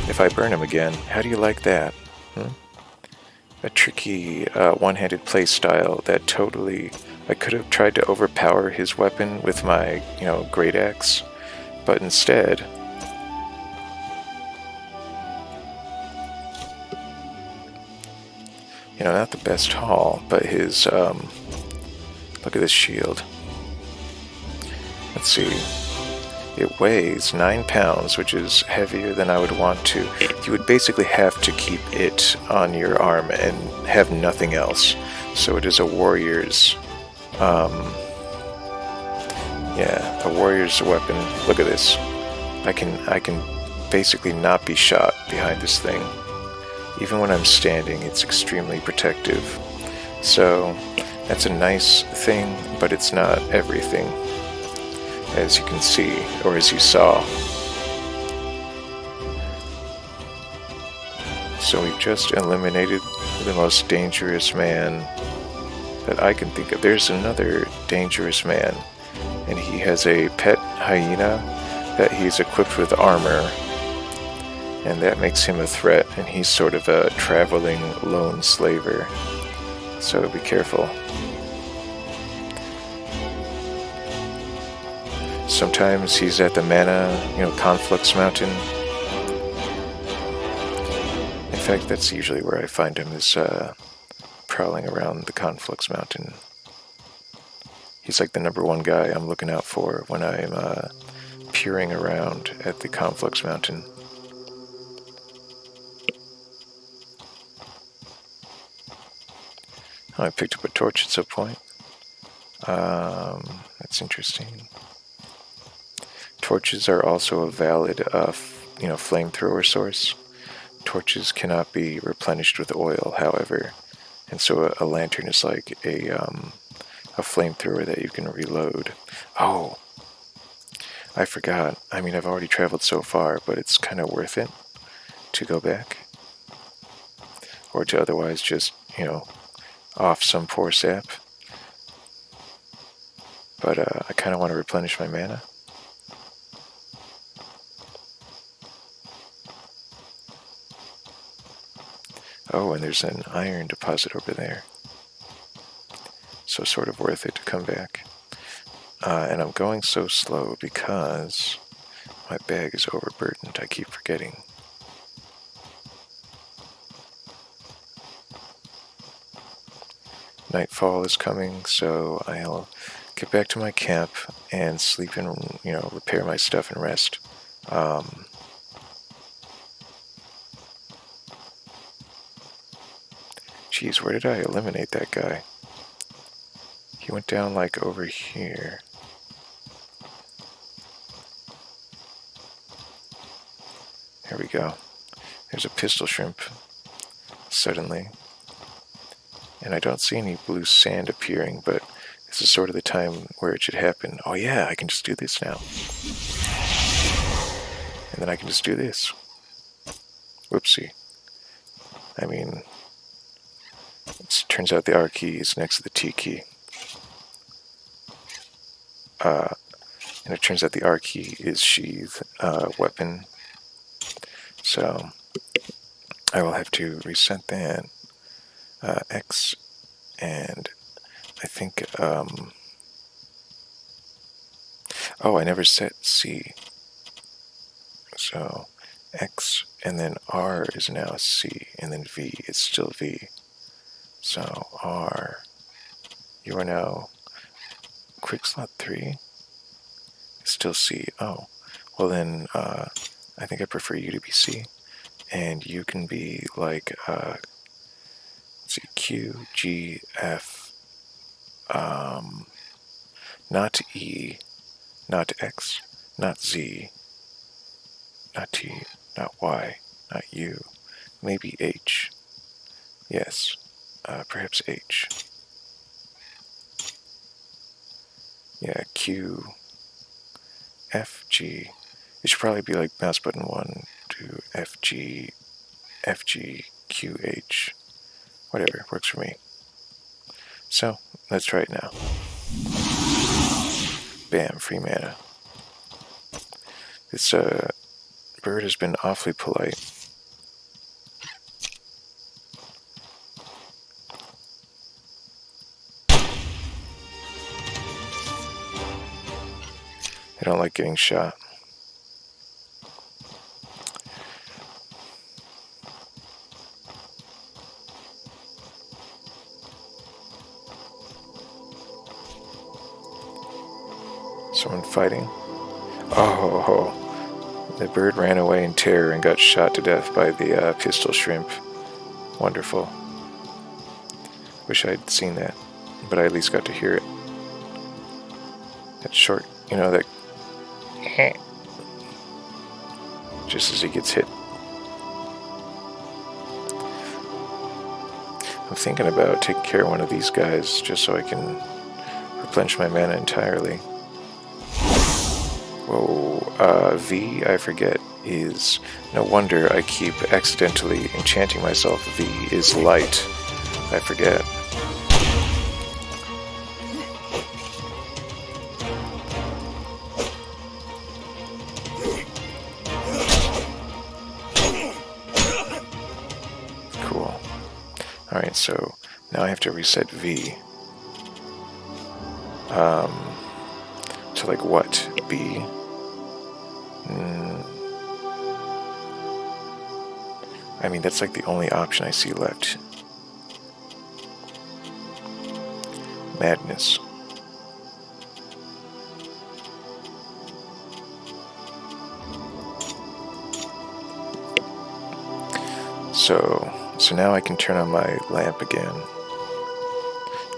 If I burn him again, how do you like that? A tricky one-handed play style that totally... I could have tried to overpower his weapon with my, great axe, but instead... not the best haul, but his, look at this shield. Let's see. It weighs 9 pounds, which is heavier than I would want to. You would basically have to keep it on your arm and have nothing else. So it is a warrior's, a warrior's weapon. Look at this. I can basically not be shot behind this thing. Even when I'm standing, it's extremely protective. So that's a nice thing, but it's not everything, as you can see, or as you saw. So we've just eliminated the most dangerous man that I can think of. There's another dangerous man, and he has a pet hyena that he's equipped with armor. And that makes him a threat, and he's sort of a traveling lone slaver. So be careful. Sometimes he's at the Conflux Mountain. In fact, that's usually where I find him, is prowling around the Conflux Mountain. He's like the #1 guy I'm looking out for when I'm peering around at the Conflux Mountain. Oh, I picked up a torch at some point. That's interesting. Torches are also a valid, flamethrower source. Torches cannot be replenished with oil, however, and so a lantern is like a flamethrower that you can reload. Oh, I forgot. I mean, I've already traveled so far, but it's kind of worth it to go back, or to otherwise just, off some poor sap. But I kind of want to replenish my mana. Oh, and there's an iron deposit over there. So sort of worth it to come back. And I'm going so slow because my bag is overburdened. I keep forgetting. Nightfall is coming, so I'll get back to my camp and sleep and, repair my stuff and rest. Geez, where did I eliminate that guy? He went down like over here. There we go. There's a pistol shrimp. Suddenly. And I don't see any blue sand appearing, but this is sort of the time where it should happen. Oh yeah, I can just do this now. And then I can just do this. Whoopsie. I mean, it turns out the R key is next to the T key. And it turns out the R key is sheath weapon. So I will have to reset that. X, and I think, oh, I never set C. So X, and then R is now C, and then V is still V. So R, you are now quick slot 3, still C. Oh, well then, I think I prefer you to be C, and you can be like, let's see, Q, G, F, not E, not X, not Z, not T, not Y, not U, maybe H. Yes, perhaps H. Yeah, Q, F, G. It should probably be like mouse button 1 to F, G, Q, H. Whatever, works for me. So, let's try it now. Bam, free mana. This bird has been awfully polite. I don't like getting shot. Someone fighting? Oh, the bird ran away in terror and got shot to death by the pistol shrimp. Wonderful. Wish I'd seen that, but I at least got to hear it. That short, that just as he gets hit. I'm thinking about taking care of one of these guys just so I can replenish my mana entirely. Whoa, V, I forget, is... No wonder I keep accidentally enchanting myself. V is light. I forget. Cool. Alright, so now I have to reset V. To like what? B? I mean, that's like the only option I see left. Madness. So now I can turn on my lamp again.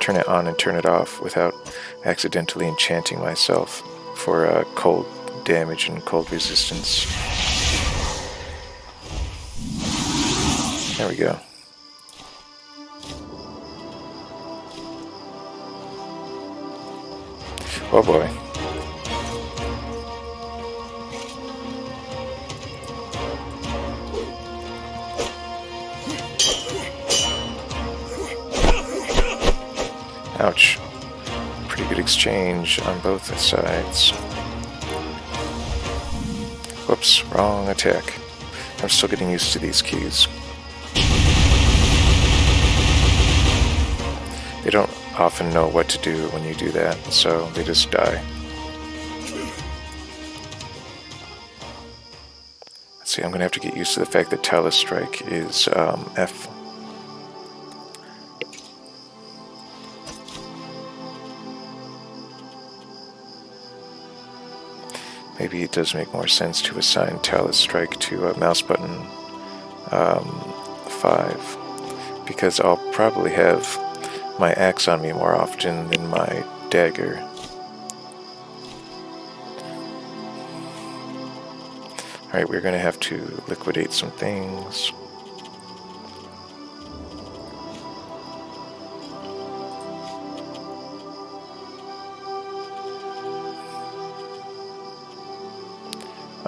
Turn it on and turn it off without accidentally enchanting myself for cold damage and cold resistance. There we go. Oh boy. Ouch. Pretty good exchange on both sides. Whoops, wrong attack. I'm still getting used to these keys. They don't often know what to do when you do that, so they just die. Let's see, I'm going to have to get used to the fact that Talus Strike is F. Maybe it does make more sense to assign Talus Strike to mouse button 5, because I'll probably have my axe on me more often than my dagger. Alright, we're going to have to liquidate some things.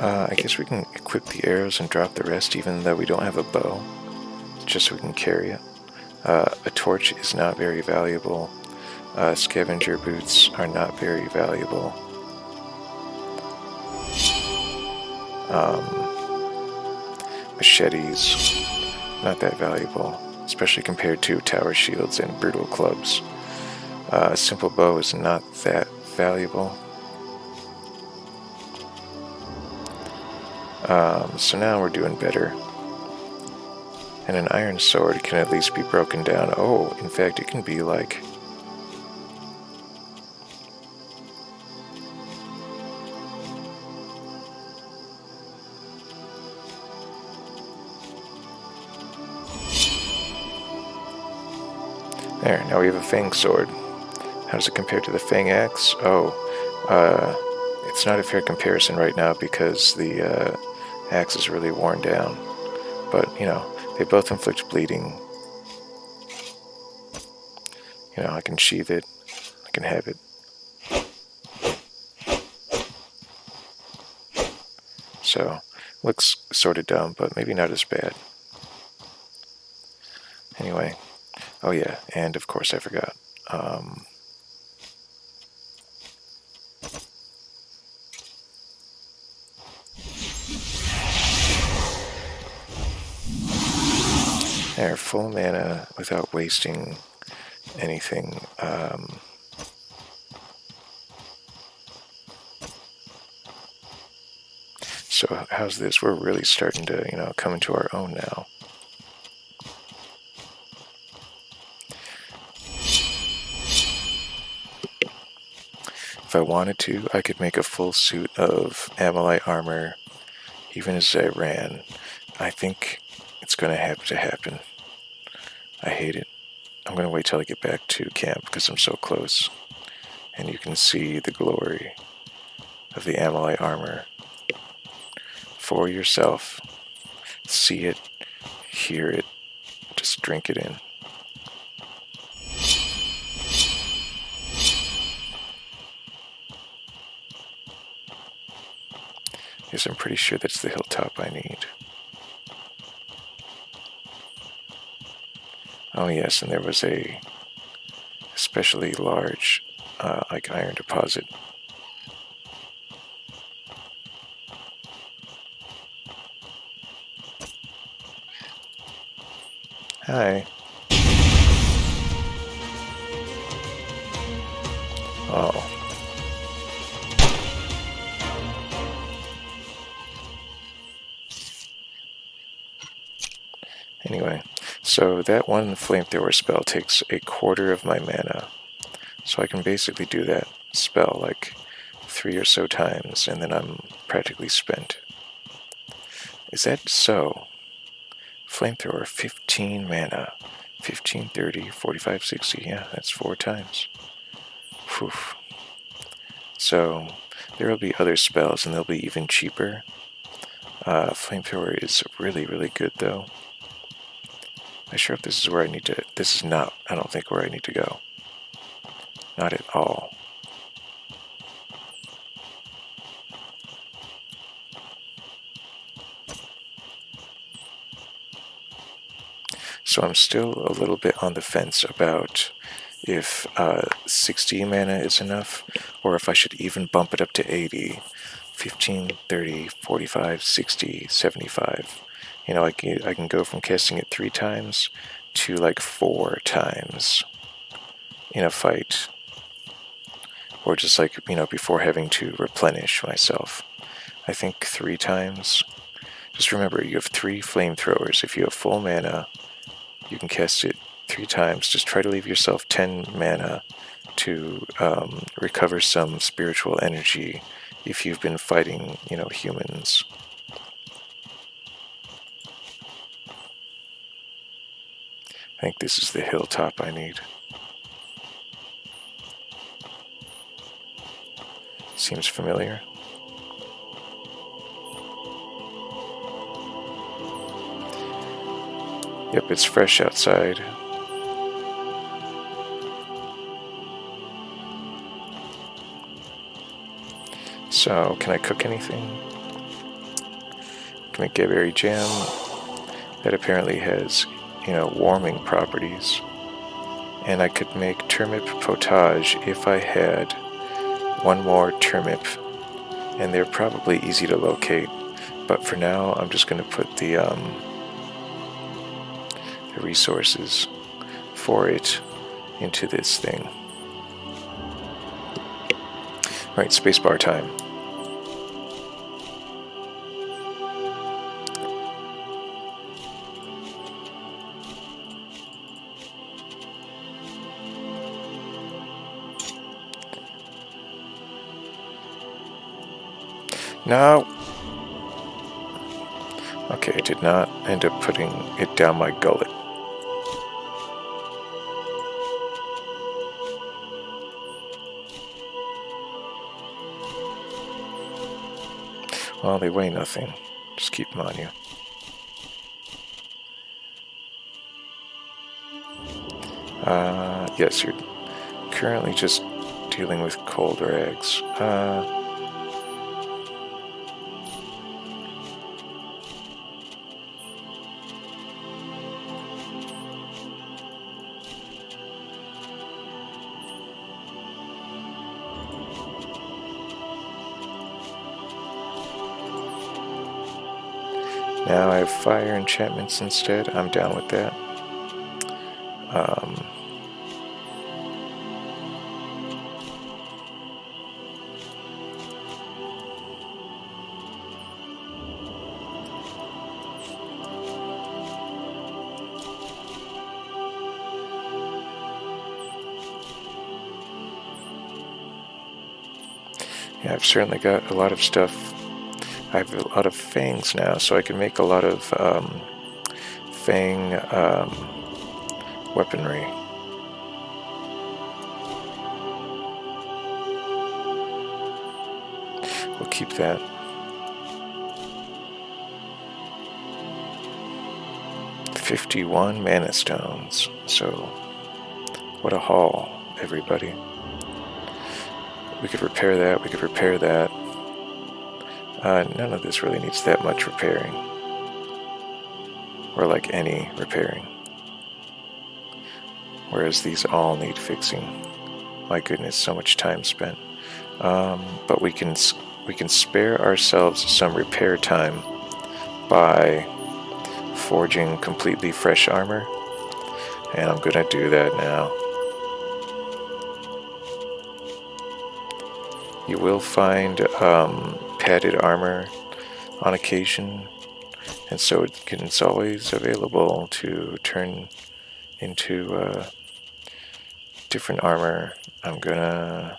I guess we can equip the arrows and drop the rest even though we don't have a bow, just so we can carry it. A torch is not very valuable. Scavenger boots are not very valuable. Machetes, not that valuable, especially compared to tower shields and brutal clubs. A simple bow is not that valuable. So now we're doing better. And an iron sword can at least be broken down. Oh, in fact, it can be like... There, now we have a fang sword. How does it compare to the fang axe? Oh, it's not a fair comparison right now because the axe is really worn down. But, you know, they both inflict bleeding. You know, I can sheath it. I can have it. So, looks sort of dumb, but maybe not as bad. Anyway. Oh yeah, and of course I forgot. There, full mana without wasting anything. So how's this? We're really starting to, you know, come into our own now. If I wanted to, I could make a full suit of Amalite armor, even as I ran. I think it's going to have to happen. I hate it. I'm going to wait till I get back to camp because I'm so close. And you can see the glory of the Amalite armor for yourself. See it, hear it, just drink it in. Yes, I'm pretty sure that's the hilltop I need. Oh yes, and there was a especially large, like iron deposit. Hi. Oh. Anyway, so that one flamethrower spell takes a quarter of my mana. So I can basically do that spell like 3 or so times, and then I'm practically spent. Is that so? Flamethrower, 15 mana. 15, 30, 45, 60. Yeah, that's 4 times. Whew. So there will be other spells, and they'll be even cheaper. Flamethrower is really, really good, though. Not sure if this is where I need to... This is not, I don't think, where I need to go. Not at all. So I'm still a little bit on the fence about if 60 mana is enough, or if I should even bump it up to 80. 15, 30, 45, 60, 75. You know, I can go from casting it 3 times to like 4 times in a fight. Or just like, you know, before having to replenish myself. I think 3 times. Just remember, you have 3 flamethrowers. If you have full mana, you can cast it 3 times. Just try to leave yourself 10 mana to recover some spiritual energy if you've been fighting, you know, humans. think this is the hilltop I need. Seems familiar. Yep, it's fresh outside. So, can I cook anything? Can make berry jam. That apparently has, warming properties. And I could make turnip potage if I had one more turnip. And they're probably easy to locate. But for now, I'm just going to put the resources for it into this thing. Right, spacebar time. No! Okay, I did not end up putting it down my gullet. Well, they weigh nothing. Just keep them on you. Yes, you're currently just dealing with cold rags. Now I have fire enchantments instead. I'm down with that. Yeah, I've certainly got a lot of stuff. I have a lot of fangs now, so I can make a lot of fang weaponry. We'll keep that. $51 mana stones. So, what a haul, everybody. We could repair that, we could repair that. None of this really needs that much repairing. Or like any repairing. Whereas these all need fixing. My goodness, so much time spent. But we can spare ourselves some repair time by forging completely fresh armor. And I'm gonna do that now. You will find padded armor on occasion, and so it's always available to turn into different armor. I'm gonna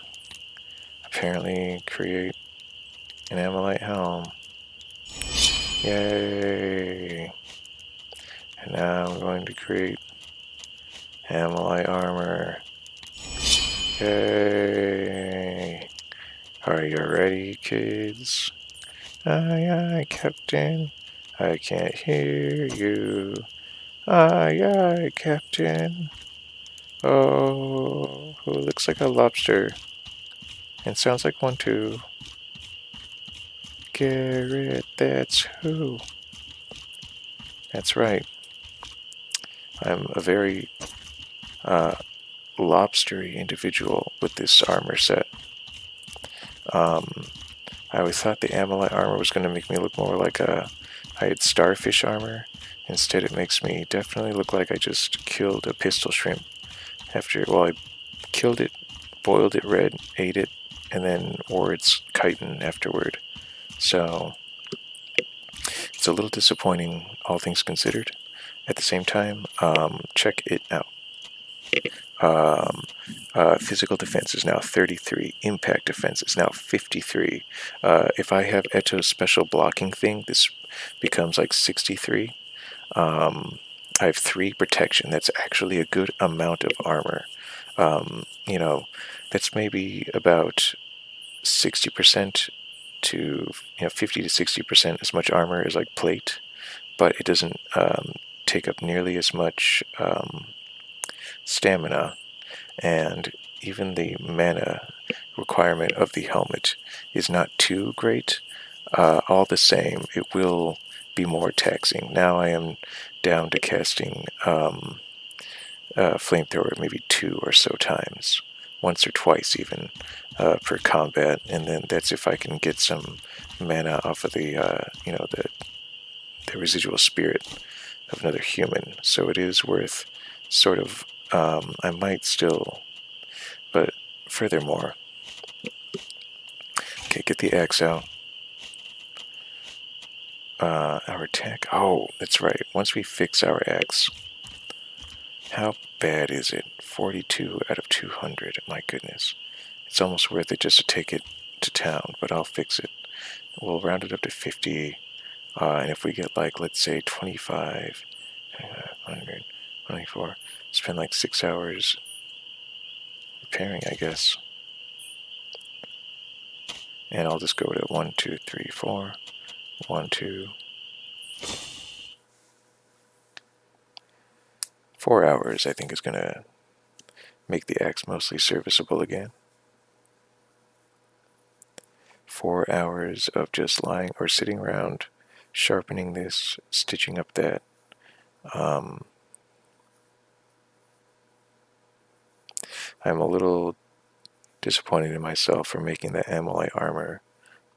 apparently create an Amalite helm. Yay! And now I'm going to create Amalite armor. Yay! Are you ready, kids? Aye, aye, Captain. I can't hear you. Aye, aye, Captain. Oh, who looks like a lobster? And sounds like one too. Garrett, that's who. That's right. I'm a very lobstery individual with this armor set. I always thought the Amalite armor was going to make me look more like I had starfish armor. Instead, it makes me definitely look like I just killed a pistol shrimp. I killed it, boiled it red, ate it, and then wore its chitin afterward. So, it's a little disappointing, all things considered. At the same time, check it out. Physical defense is now 33. Impact defense is now 53. If I have Eto's special blocking thing, this becomes like 63. I have 3 protection. That's actually a good amount of armor. You know, that's maybe about 60% to 50 to 60% as much armor as like plate, but it doesn't take up nearly as much stamina, and even the mana requirement of the helmet is not too great. All the same, it will be more taxing. Now I am down to casting flamethrower maybe 2 or so times, once or twice even, per combat, and then that's if I can get some mana off of the the residual spirit of another human. So it is worth sort of. I might still, but furthermore, okay, get the axe out. Our attack. Oh, that's right. Once we fix our axe, how bad is it? 42 out of 200. My goodness. It's almost worth it just to take it to town, but I'll fix it. We'll round it up to 50, and if we get like, let's say 25, 100, 24, spend like 6 hours repairing, I guess. And I'll just go to 1, 2, 3, 4, 1, 2, 4 hours, I think, is going to make the axe mostly serviceable again. 4 hours of just lying or sitting around, sharpening this, stitching up that. I'm a little disappointed in myself for making the Amalite armor,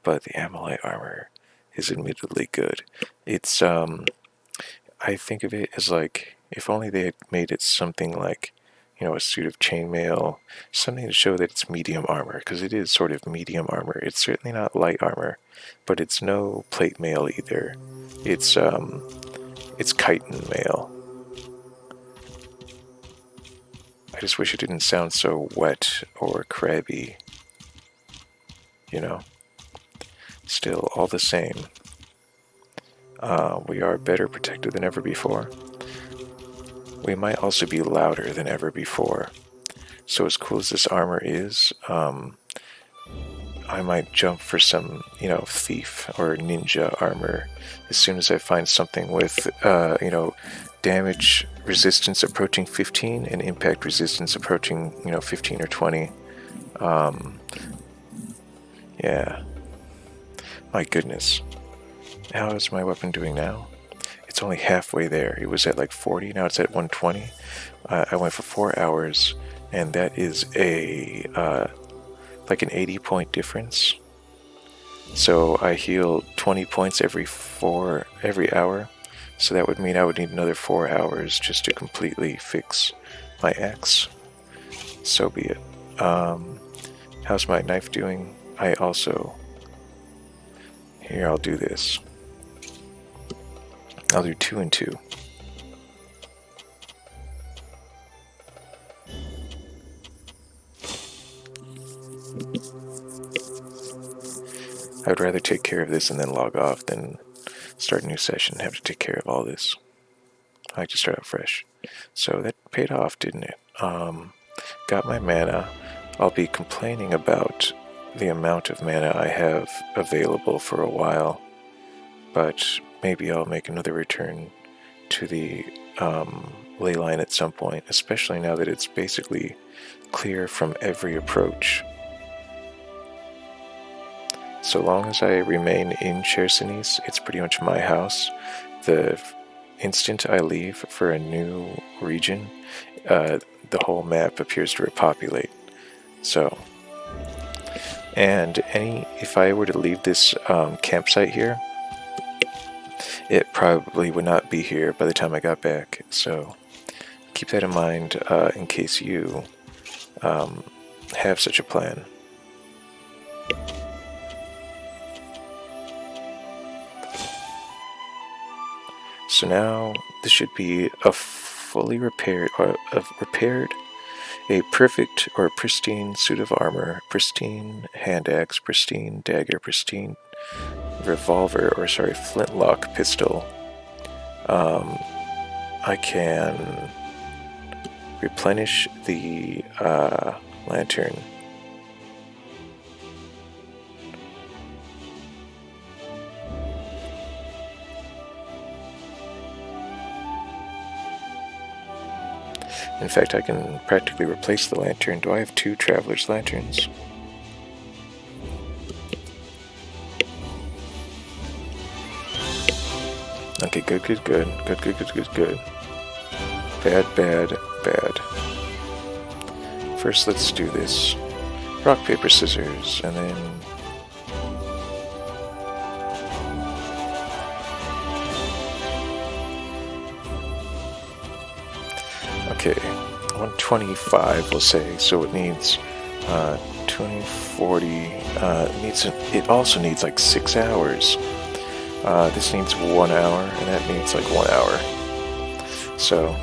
but the Amalite armor is admittedly good. It's, I think of it as like, if only they had made it something like, a suit of chainmail, something to show that it's medium armor, because it is sort of medium armor. It's certainly not light armor, but it's no plate mail either. It's chitin mail. I just wish it didn't sound so wet or crabby, Still, all the same, we are better protected than ever before. We might also be louder than ever before. So as cool as this armor is, I might jump for some, thief or ninja armor as soon as I find something with, damage resistance approaching 15 and impact resistance approaching, 15 or 20. Yeah. My goodness. How is my weapon doing now? It's only halfway there. It was at like 40, now it's at 120. I went for 4 hours, and that is like an 80-point difference. So I heal 20 points every hour. So that would mean I would need another 4 hours just to completely fix my axe. So be it. How's my knife doing? Here, I'll do this. I'll do 2 and 2. I would rather take care of this and then log off than start a new session and have to take care of all this. I like to start out fresh. So that paid off, didn't it? Got my mana. I'll be complaining about the amount of mana I have available for a while, but maybe I'll make another return to the ley line at some point, especially now that it's basically clear from every approach. So long as I remain in Chersonese, it's pretty much my house. The instant I leave for a new region, the whole map appears to repopulate. So, and if I were to leave this campsite here, it probably would not be here by the time I got back. So keep that in mind in case you have such a plan. So now this should be a fully repaired, a perfect or pristine suit of armor, pristine hand axe, pristine dagger, pristine flintlock pistol. I can replenish the lantern. In fact, I can practically replace the lantern. Do I have 2 traveler's lanterns? Okay, good. Bad. First, let's do this. Rock, paper, scissors, and then... Okay, 125, we'll say, so it needs 20, 40, it also needs like 6 hours. This needs 1 hour, and that needs like 1 hour. So...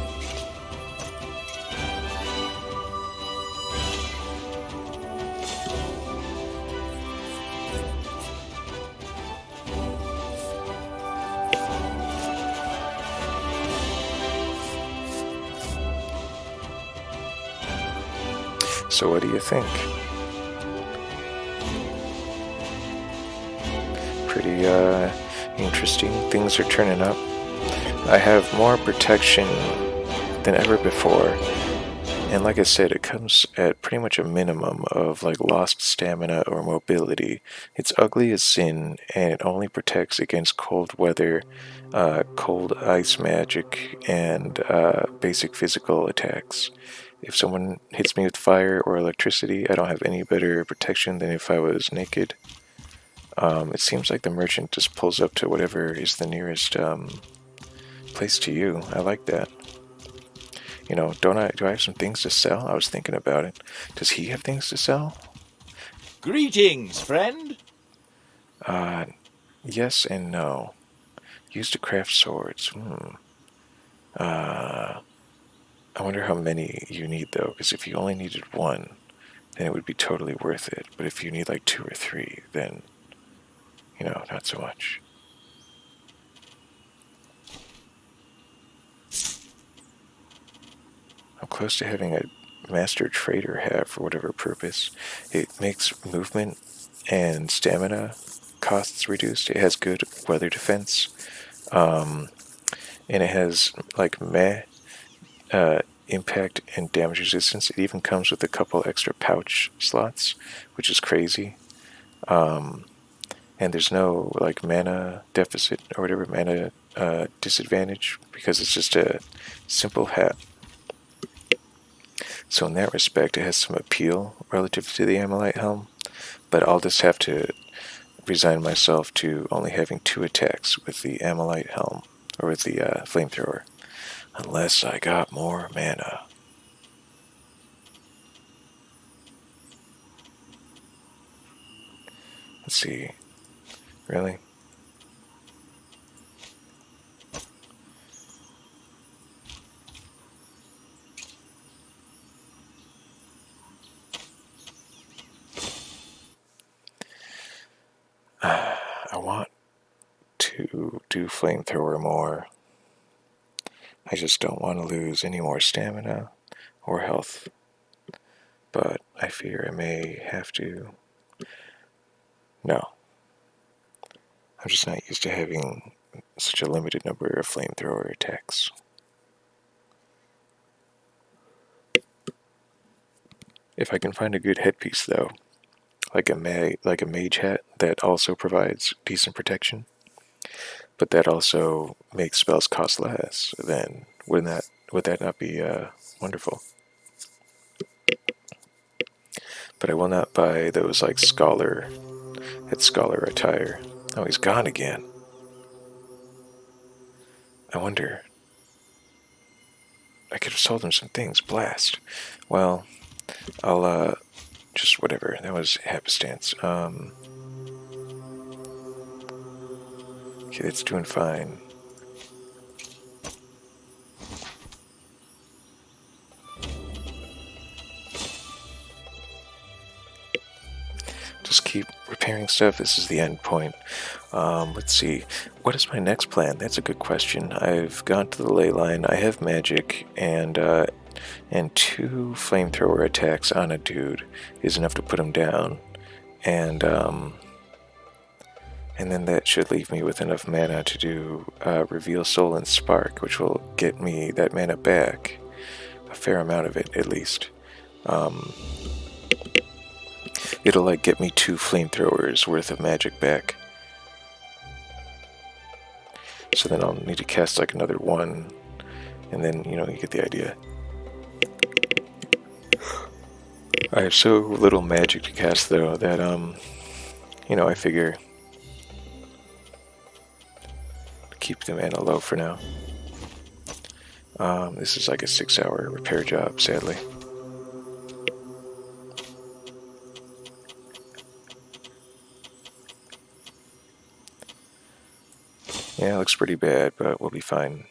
So what do you think? Pretty interesting. Things are turning up. I have more protection than ever before. And like I said, it comes at pretty much a minimum of like lost stamina or mobility. It's ugly as sin, and it only protects against cold weather, cold ice magic, and basic physical attacks. If someone hits me with fire or electricity, I don't have any better protection than if I was naked. It seems like the merchant just pulls up to whatever is the nearest place to you. I like that. You know, do I have some things to sell? I was thinking about it. Does he have things to sell? Greetings, friend. Yes and no. Used to craft swords. I wonder how many you need, though, because if you only needed 1, then it would be totally worth it. But if you need like 2 or 3, then, you know, not so much. I'm close to having a master trader have for whatever purpose. It makes movement and stamina costs reduced. It has good weather defense. And it has like impact and damage resistance. It even comes with a couple extra pouch slots, which is crazy. And there's no like mana deficit or whatever, mana disadvantage, because it's just a simple hat. So in that respect, it has some appeal relative to the Amalite Helm, but I'll just have to resign myself to only having 2 attacks with the Amalite Helm, or with the flamethrower, unless I got more mana. Let's see. Really? I want to do flamethrower more. I just don't want to lose any more stamina or health. But I fear I may have to. No. I'm just not used to having such a limited number of flamethrower attacks. If I can find a good headpiece, though, like a mage hat that also provides decent protection, but that also makes spells cost less, then would that not be wonderful? But I will not buy those like scholar attire. Oh, he's gone again. I wonder. I could have sold him some things. Blast. Well, I'll just whatever. That was happenstance. Okay, it's doing fine. just keep repairing stuff. This is the end point. Let's see. What is my next plan? That's a good question. I've gone to the ley line. I have magic, and 2 flamethrower attacks on a dude is enough to put him down. And then that should leave me with enough mana to do Reveal Soul and Spark, which will get me that mana back. A fair amount of it, at least. It'll like get me 2 flamethrowers worth of magic back. So then I'll need to cast like another 1, and then, you get the idea. I have so little magic to cast though that, I figure keep the mana low for now. This is like a 6-hour repair job, sadly. Yeah, it looks pretty bad, but we'll be fine.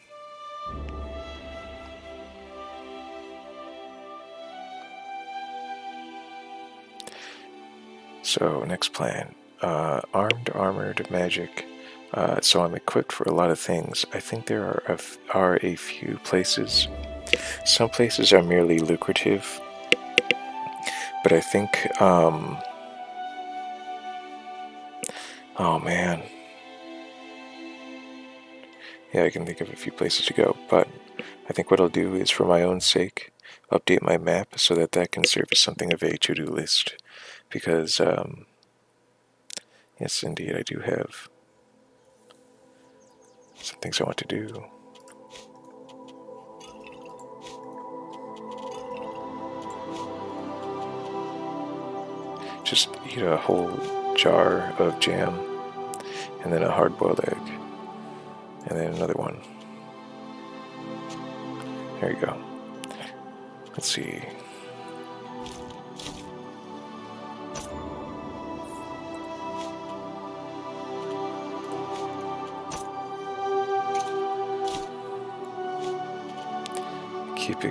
So, next plan. Armed, armored, magic. So I'm equipped for a lot of things. I think there are a few places. Some places are merely lucrative. But I think, oh man. Yeah, I can think of a few places to go, but I think what I'll do is, for my own sake, update my map so that can serve as something of a to-do list. Because, yes, indeed, I do have some things I want to do. Just eat a whole jar of jam, and then a hard-boiled egg. And then another one. There you go. Let's see.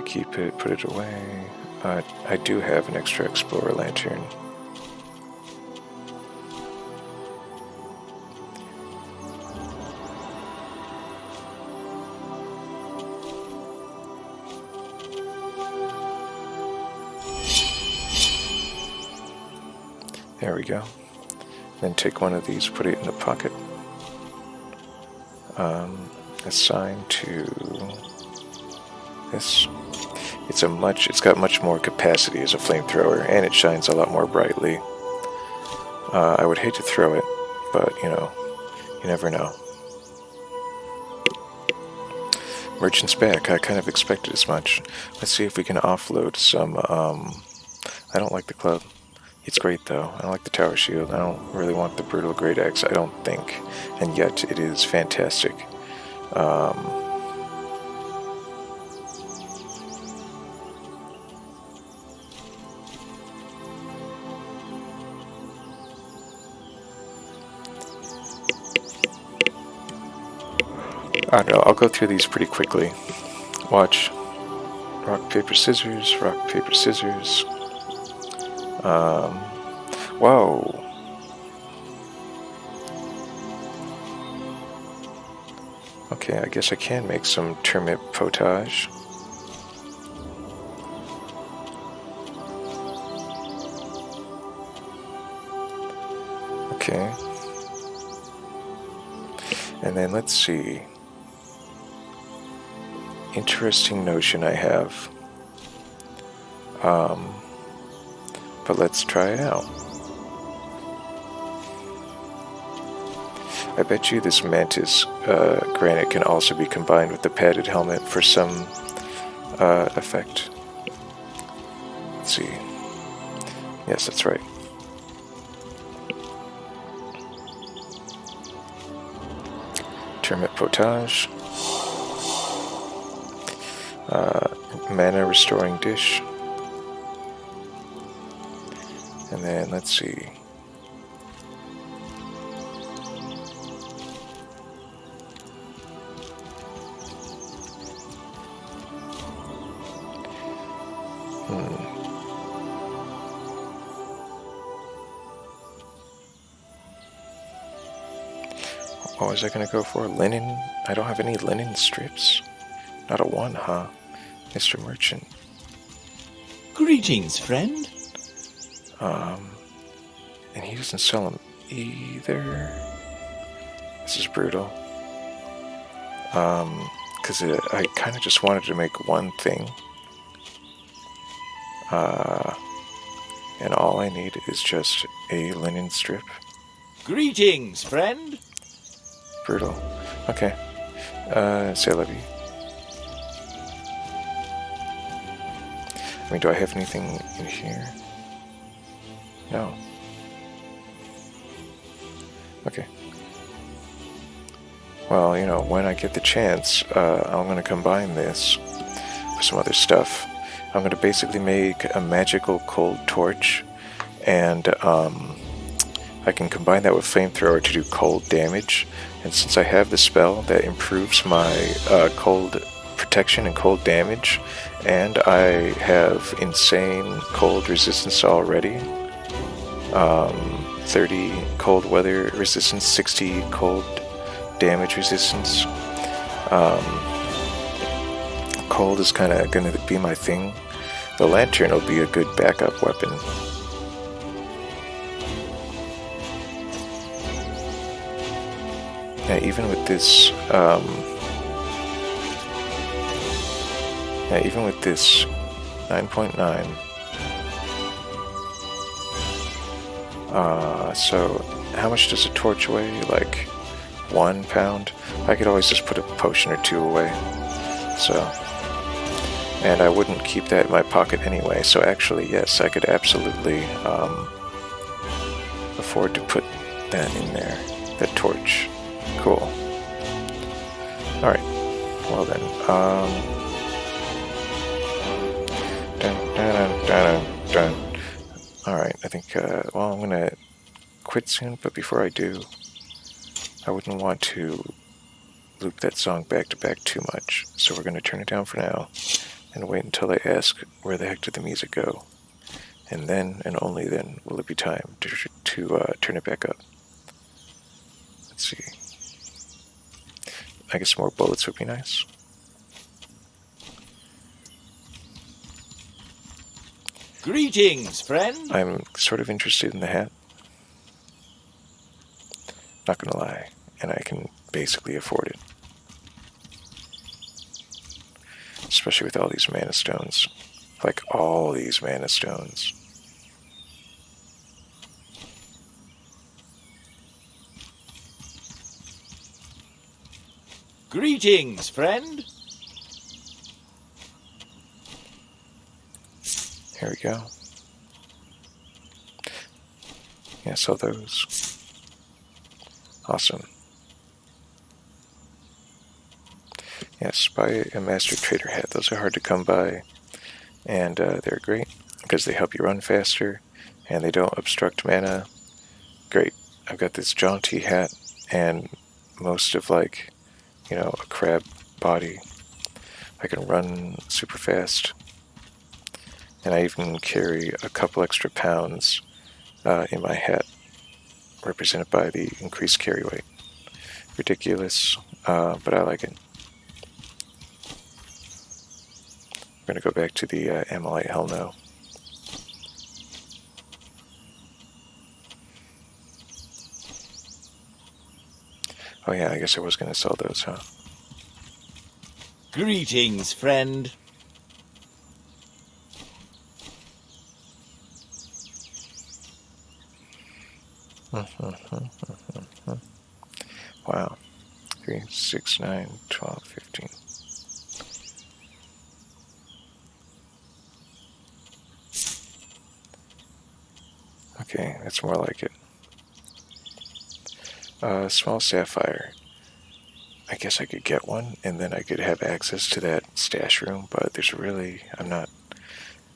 Keep it, put it away. I do have an extra Explorer Lantern. There we go. Then take one of these, put it in the pocket. Assign to this. It's got much more capacity as a flamethrower, and it shines a lot more brightly. I would hate to throw it, but you never know. Merchant's back. I kind of expected as much. Let's see if we can offload some. I don't like the club. It's great though. I don't like the tower shield. I don't really want the brutal great axe, I don't think. And yet it is fantastic. I don't know, I'll go through these pretty quickly. Watch. Rock, paper, scissors, rock, paper, scissors. Whoa. Okay, I guess I can make some turnip potage. Okay. And then let's see. Interesting notion I have. But let's try it out. I bet you this mantis granite can also be combined with the padded helmet for some effect. Let's see. Yes, that's right. Turnip potage. Mana restoring dish. And then let's see. What was I gonna go for? Linen? I don't have any linen strips. Not a one, huh? Mr. Merchant. Greetings, friend. And he doesn't sell them either. This is brutal. Because I kind of just wanted to make one thing. And all I need is just a linen strip. Greetings, friend. Brutal. Okay. Say I love you. I mean, do I have anything in here? No. Okay. Well, you know, when I get the chance, I'm going to combine this with some other stuff. I'm going to basically make a magical cold torch, and I can combine that with flamethrower to do cold damage. And since I have the spell that improves my cold protection and cold damage, and I have insane cold resistance already, 30 cold weather resistance, 60 cold damage resistance. Cold is kind of going to be my thing. The lantern will be a good backup weapon. Yeah, even with this, 9.9. So how much does a torch weigh? Like 1 pound? I could always just put a potion or two away. So, and I wouldn't keep that in my pocket anyway. So actually, yes, I could absolutely afford to put that in there. That torch. Cool. Alright. Well then, dun. Alright, I think, well, I'm gonna quit soon, but before I do, I wouldn't want to loop that song back to back too much, so we're gonna turn it down for now, and wait until they ask where the heck did the music go, and then, and only then, will it be time to turn it back up. Let's see. I guess more bullets would be nice. Greetings, friend. I'm sort of interested in the hat. Not gonna lie, and I can basically afford it. Especially with all these mana stones. Like all these mana stones. Greetings, friend. Here we go. Yeah, so those. Awesome. Yes, buy a Master Trader hat. Those are hard to come by. And they're great because they help you run faster and they don't obstruct mana. Great. I've got this jaunty hat and most of like, you know, a crab body. I can run super fast. And I even carry a couple extra pounds in my hat, represented by the increased carry weight. Ridiculous, but I like it. I'm going to go back to the Amalite Hell No. Oh yeah, I guess I was going to sell those, huh? Greetings, friend. Wow. 3, 6, 9, 12, 15. Okay, that's more like it. Small sapphire. I guess I could get one, and then I could have access to that stash room, but I'm not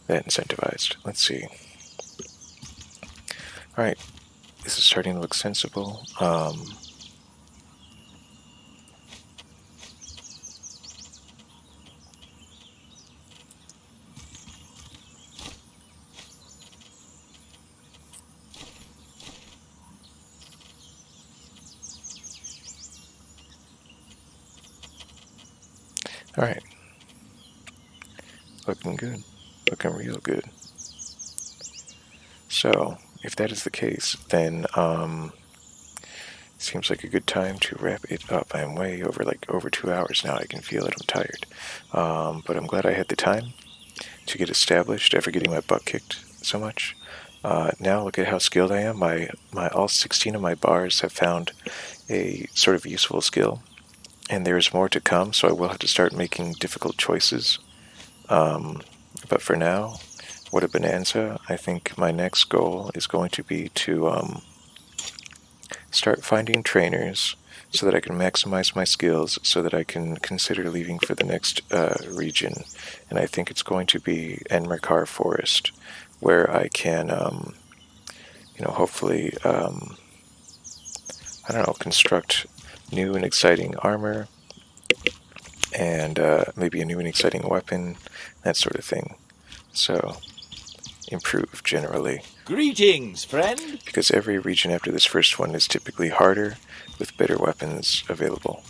that incentivized. Let's see. Alright, this is starting to look sensible. Alright. Looking good. Looking real good. So, if that is the case, then, seems like a good time to wrap it up. I'm way over, over 2 hours now. I can feel it. I'm tired. But I'm glad I had the time to get established after getting my butt kicked so much. Now look at how skilled I am. All 16 of my bars have found a sort of useful skill, and there's more to come, so I will have to start making difficult choices. But for now, what a bonanza. I think my next goal is going to be to start finding trainers so that I can maximize my skills so that I can consider leaving for the next region. And I think it's going to be Enmerkar Forest, where I can, hopefully, construct new and exciting armor and maybe a new and exciting weapon, that sort of thing. So, improve generally. Greetings, friend. Because every region after this first one is typically harder with better weapons available.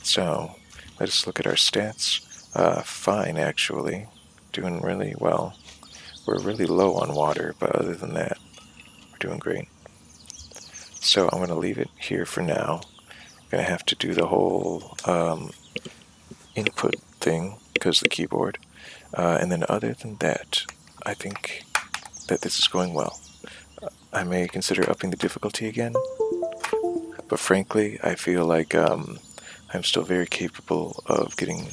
So, let us look at our stats. Fine, actually. Doing really well. We're really low on water, but other than that, we're doing great. So I'm going to leave it here for now. I'm going to have to do the whole input thing because of the keyboard. And then other than that, I think that this is going well. I may consider upping the difficulty again, but frankly, I feel like I'm still very capable of getting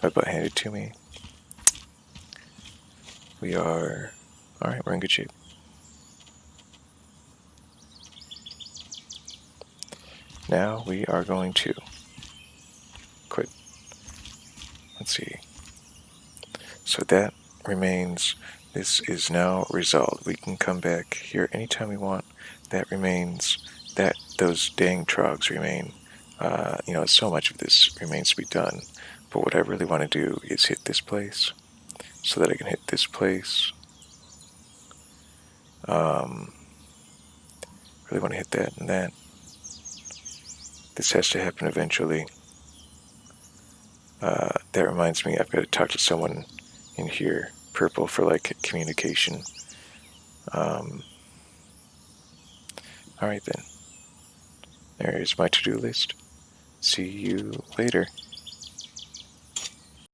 my butt handed to me. Alright, we're in good shape. Now we are going to quit. Let's see. So that remains. This is now resolved. We can come back here anytime we want. That remains. Those dang trogs remain. So much of this remains to be done. But what I really want to do is hit this place so that I can hit this place. Really want to hit that and that. This has to happen eventually. That reminds me, I've got to talk to someone in here, purple, for communication. Alright then. There's my to-do list. See you later.